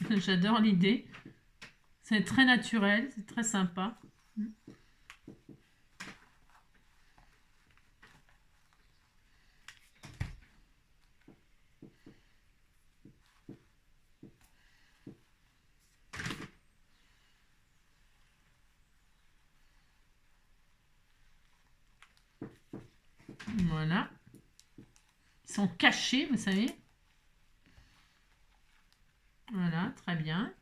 A: J'adore l'idée, c'est très naturel, c'est très sympa. Voilà, ils sont cachés, vous savez. Voilà, très bien.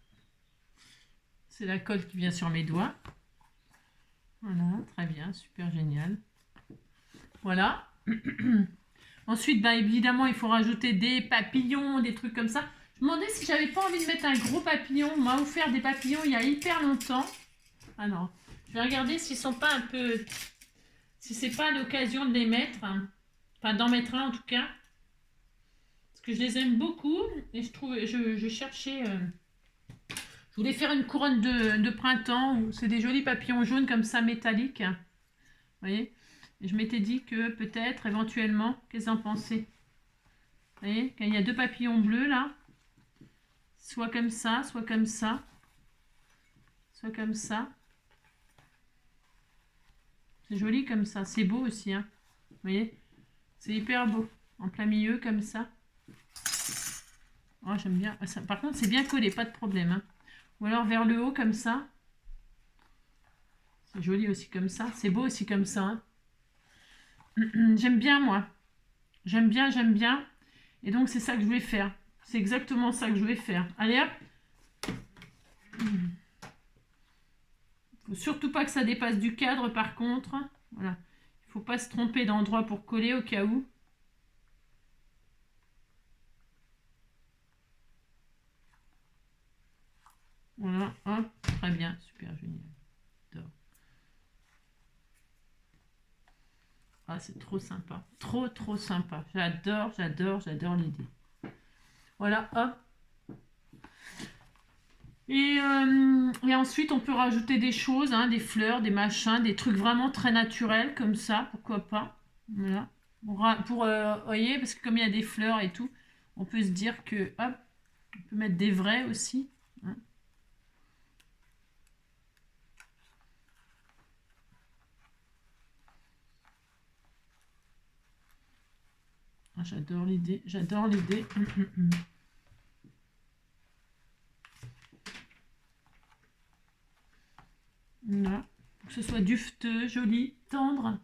A: C'est la colle qui vient sur mes doigts. Voilà, très bien, super génial. Voilà. Ensuite, bah, évidemment, il faut rajouter des papillons, des trucs comme ça. Je me demandais si j'avais pas envie de mettre un gros papillon. On m'a offert des papillons il y a hyper longtemps. Alors, je vais regarder s'ils sont pas un peu... Si c'est pas l'occasion de les mettre. Hein. Enfin, d'en mettre un en tout cas. Parce que je les aime beaucoup. Et je cherchais... je voulais faire une couronne de printemps. Où c'est des jolis papillons jaunes comme ça, métalliques. Vous voyez? Et je m'étais dit que peut-être, éventuellement, qu'est-ce que vous en pensez? Vous voyez? Quand il y a deux papillons bleus là. Soit comme ça, soit comme ça. Soit comme ça. C'est joli comme ça. C'est beau aussi. Hein. Vous voyez? C'est hyper beau. En plein milieu comme ça. Oh, j'aime bien. Ça, par contre, c'est bien collé, pas de problème. Hein. Ou alors vers le haut comme ça. C'est joli aussi comme ça. C'est beau aussi comme ça. Hein. J'aime bien moi. J'aime bien, j'aime bien. Et donc c'est ça que je vais faire. C'est exactement ça que je vais faire. Allez hop. Faut surtout pas que ça dépasse du cadre par contre. Voilà. Il faut pas se tromper d'endroit pour coller au cas où. Voilà, hop, très bien, super génial. J'adore. Ah, c'est trop sympa. Trop, trop sympa. J'adore, j'adore, j'adore l'idée. Voilà, hop. Et ensuite, on peut rajouter des choses, hein, des fleurs, des machins, des trucs vraiment très naturels comme ça, pourquoi pas. Voilà. Voyez, parce que comme il y a des fleurs et tout, on peut se dire que, hop, on peut mettre des vrais aussi. Hein. Ah, j'adore l'idée, j'adore l'idée. Voilà. Pour que ce soit dufteux, joli, tendre.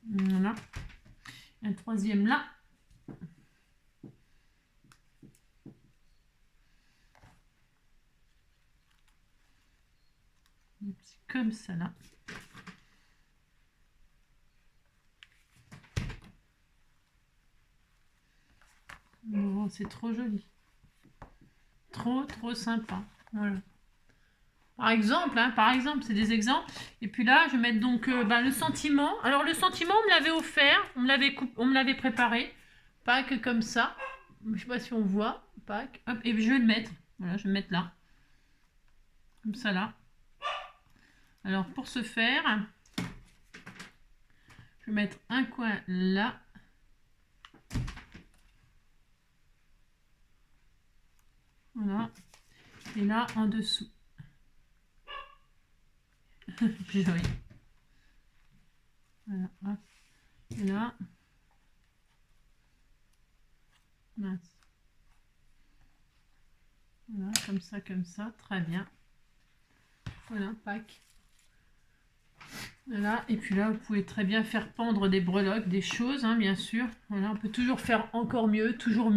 A: Voilà. Un troisième là. C'est comme ça là. Oh, c'est trop joli. Trop sympa. Voilà. Par exemple, c'est des exemples. Et puis là, je vais mettre donc le sentiment. Alors le sentiment, on me l'avait offert, on me l'avait préparé. Pas que comme ça. Je sais pas si on voit. Pack. Hop, et je vais le mettre. Voilà, je vais le mettre là. Comme ça là. Alors pour ce faire, je vais mettre un coin là. Voilà. Et là en dessous. Joli. Voilà. Hop. Et là. Mince. Voilà, comme ça, très bien. Voilà, pack. Voilà, et puis là, vous pouvez très bien faire pendre des breloques, des choses, hein, bien sûr. Voilà, on peut toujours faire encore mieux, toujours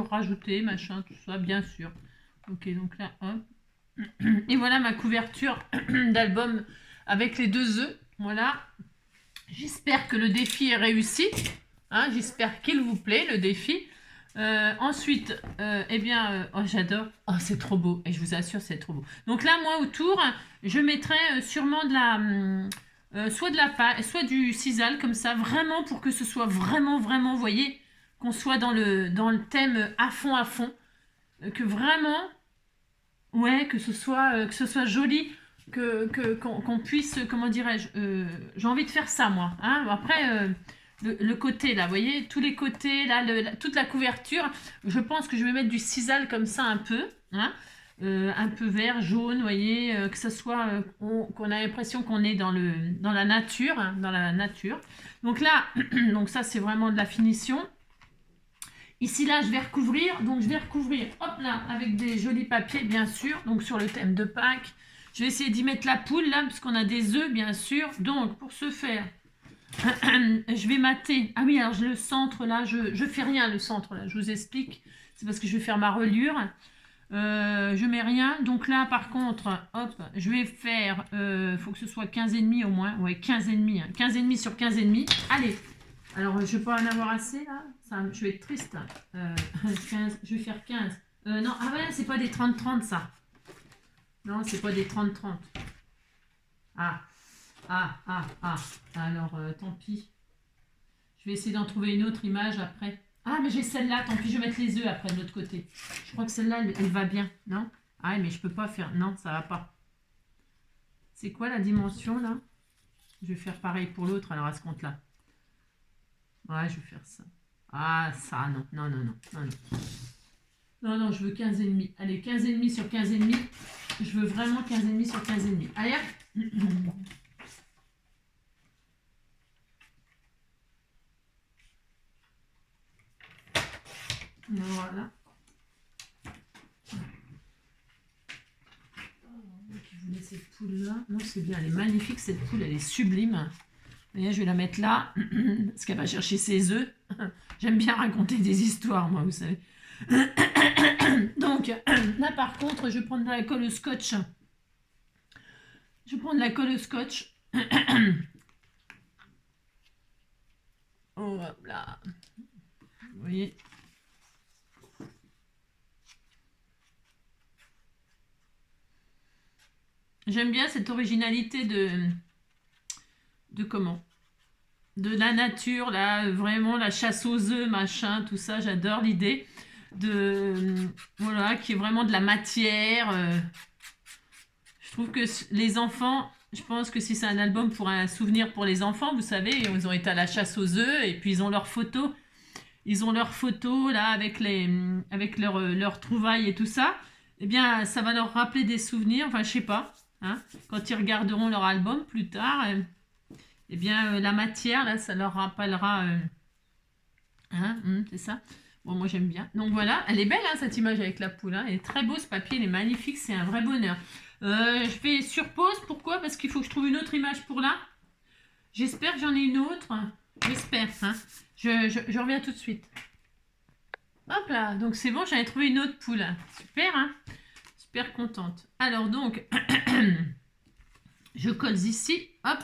A: rajouter, machin, tout ça, bien sûr. Ok, donc là, hop. Et voilà ma couverture d'album avec les 2 œufs. Voilà. J'espère que le défi est réussi. Hein, j'espère qu'il vous plaît, le défi. Ensuite, oh, j'adore. Oh, c'est trop beau. Et je vous assure, c'est trop beau. Donc là, moi, autour, je mettrai sûrement de la... soit de la paille, soit du sisal, comme ça, vraiment pour que ce soit vraiment, vous voyez, qu'on soit dans le thème à fond. Que vraiment, ouais, que ce soit joli, qu'on puisse, comment dirais-je, j'ai envie de faire ça, moi. Hein. Après... le côté là, vous voyez, tous les côtés, là, toute la couverture, je pense que je vais mettre du sisal comme ça un peu, hein, un peu vert, jaune, vous voyez, que ça soit, qu'on a l'impression qu'on est dans la nature, hein, Donc là, donc ça c'est vraiment de la finition. Ici là, je vais recouvrir, hop là, avec des jolis papiers, bien sûr, donc sur le thème de Pâques. Je vais essayer d'y mettre la poule là, puisqu'on a des œufs, bien sûr. Donc, pour ce faire... je vais mater. Ah oui, alors le centre là, je fais rien le centre là, je vous explique. C'est parce que je vais faire ma reliure. Je mets rien. Donc là, par contre, hop, je vais faire, faut que ce soit 15,5 au moins. Ouais, 15,5. Hein. 15,5 sur 15,5. Allez. Alors, je vais pas en avoir assez là. Ça, je vais être triste là. 15, je vais faire 15. Non, ah ouais, c'est pas des 30-30 ça. Non, c'est pas des 30-30. Ah. Alors, tant pis. Je vais essayer d'en trouver une autre image après. Ah, mais j'ai celle-là, tant pis, je vais mettre les œufs après de l'autre côté. Je crois que celle-là, elle va bien, non? Ah, mais je peux pas faire... Non, ça va pas. C'est quoi la dimension, là? Je vais faire pareil pour l'autre, alors à ce compte-là. Ouais, je vais faire ça. Ah, ça, non. Non, je veux 15,5. Allez, 15,5 sur 15,5. Je veux vraiment 15,5 sur 15,5. Allez, hop. Voilà. Qui voulait cette poule-là? Non, c'est bien, elle est magnifique cette poule, elle est sublime. Voyez, je vais la mettre là, parce qu'elle va chercher ses œufs. J'aime bien raconter des histoires, moi, vous savez. Donc, là, par contre, je vais prendre de la colle au scotch. Oh, là. Vous voyez? J'aime bien cette originalité de comment? De la nature, là, vraiment la chasse aux œufs, machin, tout ça, j'adore l'idée voilà, qui est vraiment de la matière. Je trouve que les enfants, je pense que si c'est un album pour un souvenir pour les enfants, vous savez, ils ont été à la chasse aux œufs et puis ils ont leurs photos. Ils ont leurs photos là avec leurs trouvailles et tout ça. Eh bien, ça va leur rappeler des souvenirs, enfin, je sais pas. Hein, quand ils regarderont leur album plus tard, eh bien, la matière, là, ça leur rappellera... c'est ça. Bon, moi, j'aime bien. Donc, voilà. Elle est belle, hein, cette image avec la poule. Hein. Elle est très beau, ce papier. Il est magnifique. C'est un vrai bonheur. Je fais sur pause. Pourquoi? Parce qu'il faut que je trouve une autre image pour là. J'espère que j'en ai une autre. J'espère. Hein. Je reviens tout de suite. Hop là, donc c'est bon, j'avais trouvé une autre poule. Super, hein. Super contente. Alors donc, je colle ici. Hop.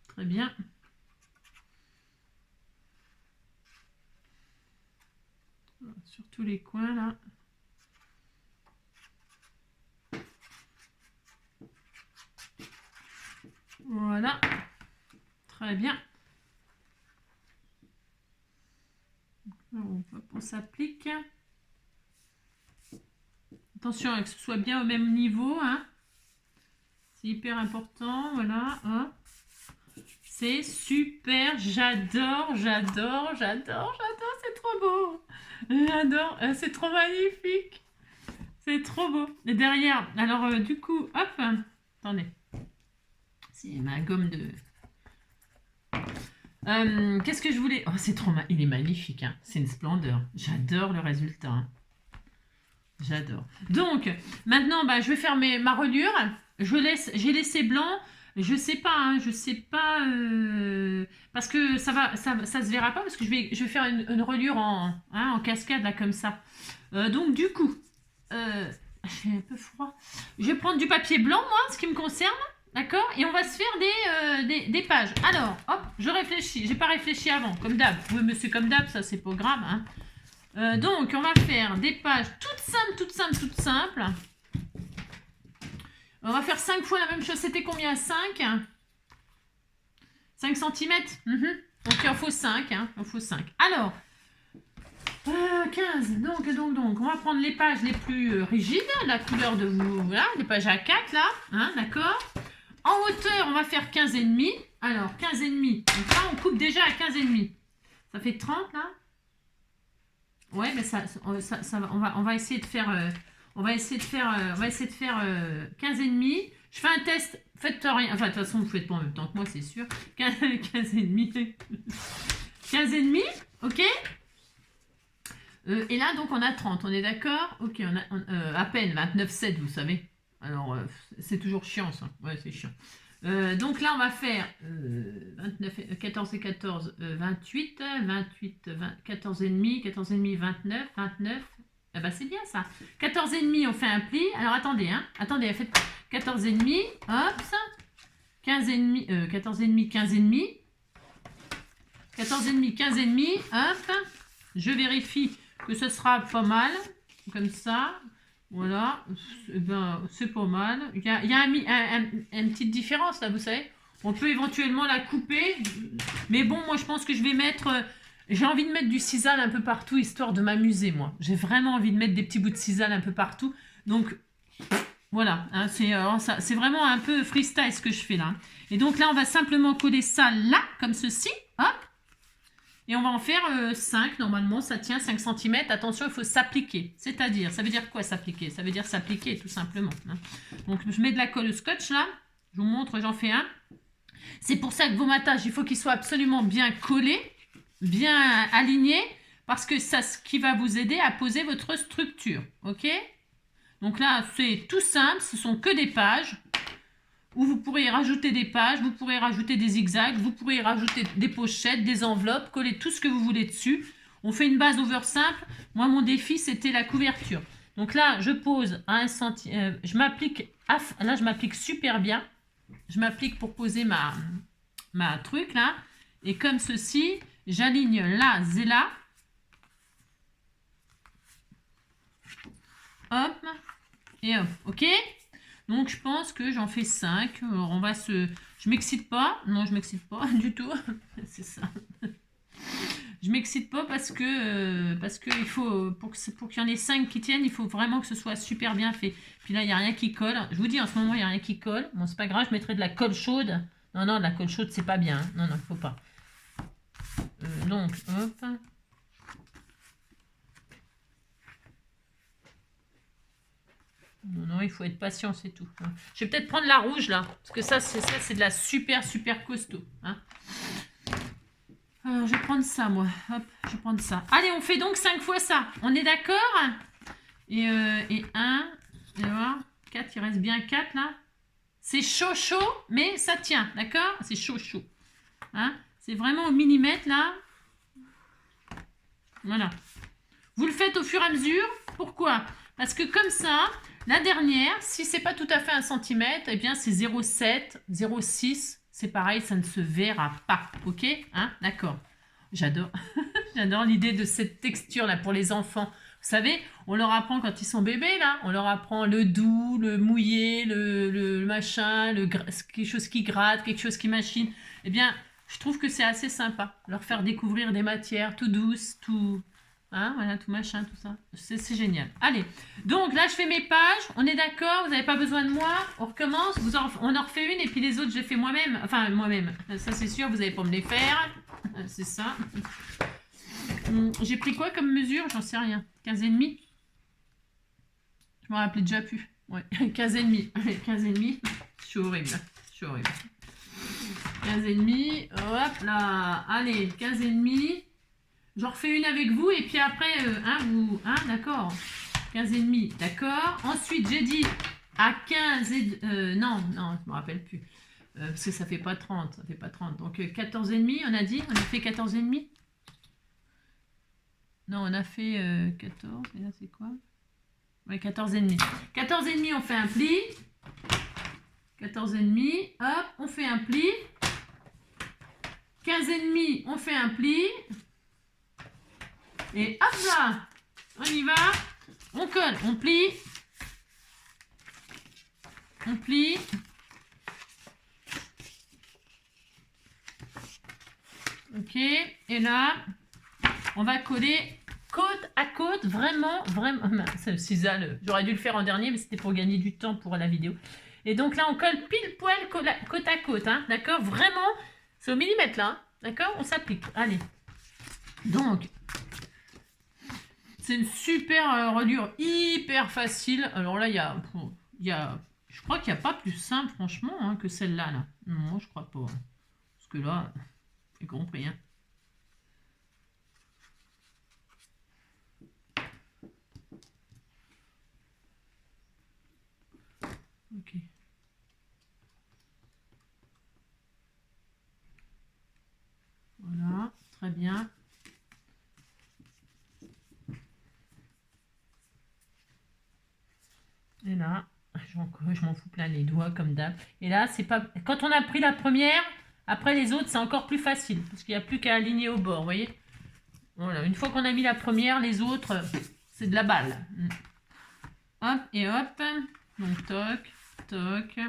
A: Très bien. Sur tous les coins là. Voilà. Très bien. On s'applique. Attention que ce soit bien au même niveau. Hein. C'est hyper important. Voilà. Hein. C'est super. J'adore. C'est trop beau. J'adore. C'est trop magnifique. C'est trop beau. Et derrière, alors du coup, hop. Attendez. C'est ma gomme de... Qu'est-ce que je voulais... Oh, c'est trop... Il est magnifique. Hein. C'est une splendeur. J'adore le résultat. Hein. J'adore. Donc, maintenant, bah, je vais faire ma reliure. J'ai laissé blanc. Je sais pas. Hein, je sais pas... parce que ça se verra pas. Parce que je vais faire une reliure en cascade, là, comme ça. Donc, du coup... j'ai un peu froid. Je vais prendre du papier blanc, moi, ce qui me concerne. D'accord? Et on va se faire des pages. Alors, hop, je réfléchis. J'ai pas réfléchi avant, comme d'hab. Oui, mais c'est comme d'hab, ça, c'est pas grave. Hein. Donc, on va faire des pages toutes simples. On va faire 5 fois la même chose. C'était combien? 5 5 cm. Donc, il en faut 5. Hein. Il en faut 5. Alors, 15. Donc, on va prendre les pages les plus rigides. La couleur de vous. Voilà, les pages A4, là. Hein, d'accord? En hauteur, on va faire 15,5. Alors, 15,5. Donc là, on coupe déjà à 15,5. Ça fait 30, là. Ouais, mais on va essayer de faire... on va essayer de faire 15,5. Je fais un test. Faites rien. Enfin, de toute façon, vous ne faites pas en même temps que moi, c'est sûr. 15,5. 15,5. OK. Et là, donc, on a 30. On est d'accord? OK, on a à peine 29,7, vous savez. Alors, c'est toujours chiant, ça. Ouais, c'est chiant. Donc là, on va faire 29, 14 et 14, 28, 14,5, 14,5, 29, 29. Eh ben, c'est bien, ça. 14,5, on fait un pli. Alors, attendez, hein. Attendez, faites 14,5, hop, ça. 15,5, 14,5, 15,5. 14,5, 15,5, hop. Je vérifie que ce sera pas mal, comme ça. Voilà, ben, c'est pas mal. Il y a une petite différence là, vous savez. On peut éventuellement la couper. Mais bon, moi je pense que je vais mettre... j'ai envie de mettre du sisal un peu partout, histoire de m'amuser, moi. J'ai vraiment envie de mettre des petits bouts de sisal un peu partout. Donc, voilà. Hein, c'est vraiment un peu freestyle ce que je fais là. Et donc là, on va simplement coller ça là, comme ceci. Hop. Et on va en faire 5, normalement, ça tient 5 cm. Attention, il faut s'appliquer. C'est-à-dire, ça veut dire quoi s'appliquer? Ça veut dire s'appliquer, tout simplement. Hein. Donc, je mets de la colle au scotch, là. Je vous montre, j'en fais un. C'est pour ça que vos matages, il faut qu'ils soient absolument bien collés, bien alignés, parce que c'est ce qui va vous aider à poser votre structure. OK? Donc là, c'est tout simple, ce sont que des pages. Où vous pourrez rajouter des pages, vous pourrez rajouter des zigzags, vous pourrez rajouter des pochettes, des enveloppes, coller tout ce que vous voulez dessus. On fait une base over simple. Moi, mon défi, c'était la couverture. Donc là, je pose à 1 cm. Je m'applique, là, je m'applique super bien. Je m'applique pour poser ma truc, là. Et comme ceci, j'aligne là et là. Hop. Et hop. OK? Donc, je pense que j'en fais 5. Alors, on va se... Je m'excite pas. Non, je m'excite pas du tout. C'est ça. Je m'excite pas parce que il faut... Pour qu'il y en ait 5 qui tiennent, il faut vraiment que ce soit super bien fait. Puis là, il n'y a rien qui colle. Je vous dis, en ce moment, il n'y a rien qui colle. Bon, c'est pas grave, je mettrai de la colle chaude. Non, de la colle chaude, c'est pas bien. Hein. Non, il faut pas. Donc, hop... Non, il faut être patient, c'est tout. Je vais peut-être prendre la rouge, là. Parce que ça, c'est de la super costaud. Hein. Alors, je vais prendre ça, moi. Hop, je vais prendre ça. Allez, on fait donc 5 fois ça. On est d'accord? Et 1, 4, il reste bien 4, là. C'est chaud, chaud, mais ça tient, d'accord? C'est chaud, chaud. Hein? C'est vraiment au millimètre, là. Voilà. Vous le faites au fur et à mesure. Pourquoi? Parce que comme ça, la dernière, si c'est pas tout à fait 1 centimètre, eh bien c'est 0,7, 0,6. C'est pareil, ça ne se verra pas. Ok? Hein? D'accord. J'adore. J'adore l'idée de cette texture-là pour les enfants. Vous savez, on leur apprend quand ils sont bébés, là. On leur apprend le doux, le mouillé, le machin, quelque chose qui gratte, quelque chose qui machine. Eh bien, je trouve que c'est assez sympa. Leur faire découvrir des matières tout douces, tout... Hein, voilà, tout machin, tout ça. C'est génial. Allez, donc là, je fais mes pages. On est d'accord? Vous n'avez pas besoin de moi? On recommence? On en refait une et puis les autres, je les fais moi-même. Enfin, moi-même. Ça, c'est sûr, vous n'allez pas me les faire. C'est ça. J'ai pris quoi comme mesure? J'en sais rien. 15,5? Je me rappelais déjà plus. Ouais, 15,5. Allez, 15,5. Je suis horrible. Je suis horrible. 15,5. Hop là. Allez, 15,5. J'en refais une avec vous et puis après, d'accord. 15,5, d'accord. Ensuite, j'ai dit à 15 et... non, je me rappelle plus. Parce que ça fait pas 30, ça fait pas 30. Donc 14,5, on a dit, on a fait 14,5. Non, on a fait 14, et là c'est quoi? Ouais, 14,5. 14,5, on fait un pli. 14,5, hop, on fait un pli. 15,5, on fait un pli. Et hop là, on y va, on colle, on plie, ok, et là, on va coller côte à côte, vraiment, c'est le ciseau, j'aurais dû le faire en dernier, mais c'était pour gagner du temps pour la vidéo. Et donc là, on colle pile poil côte à côte, hein, d'accord, vraiment, c'est au millimètre là, d'accord, on s'applique, allez, donc... C'est une super reliure, hyper facile. Alors là, je crois qu'il n'y a pas plus simple, franchement, hein, que celle-là. Là. Non, je crois pas. Parce que là, j'ai compris. Hein. Ok. Voilà, très bien. Et là, je m'en fous plein les doigts comme d'hab. Et là, c'est pas. Quand on a pris la première, après les autres, c'est encore plus facile. Parce qu'il n'y a plus qu'à aligner au bord, vous voyez? Voilà, une fois qu'on a mis la première, les autres, c'est de la balle. Hop et hop. Donc toc, toc.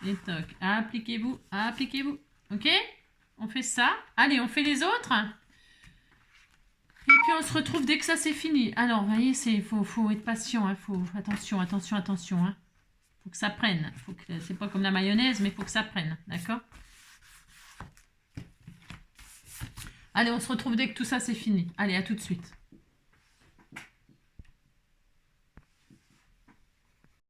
A: Et toc. Appliquez-vous, appliquez-vous. Ok? On fait ça. Allez, on fait les autres. Et puis on se retrouve dès que ça c'est fini. Alors, vous voyez, faut être patient. Hein, attention, attention, attention. Hein. Faut que ça prenne. C'est pas comme la mayonnaise, mais il faut que ça prenne. D'accord? Allez, on se retrouve dès que tout ça c'est fini. Allez, à tout de suite.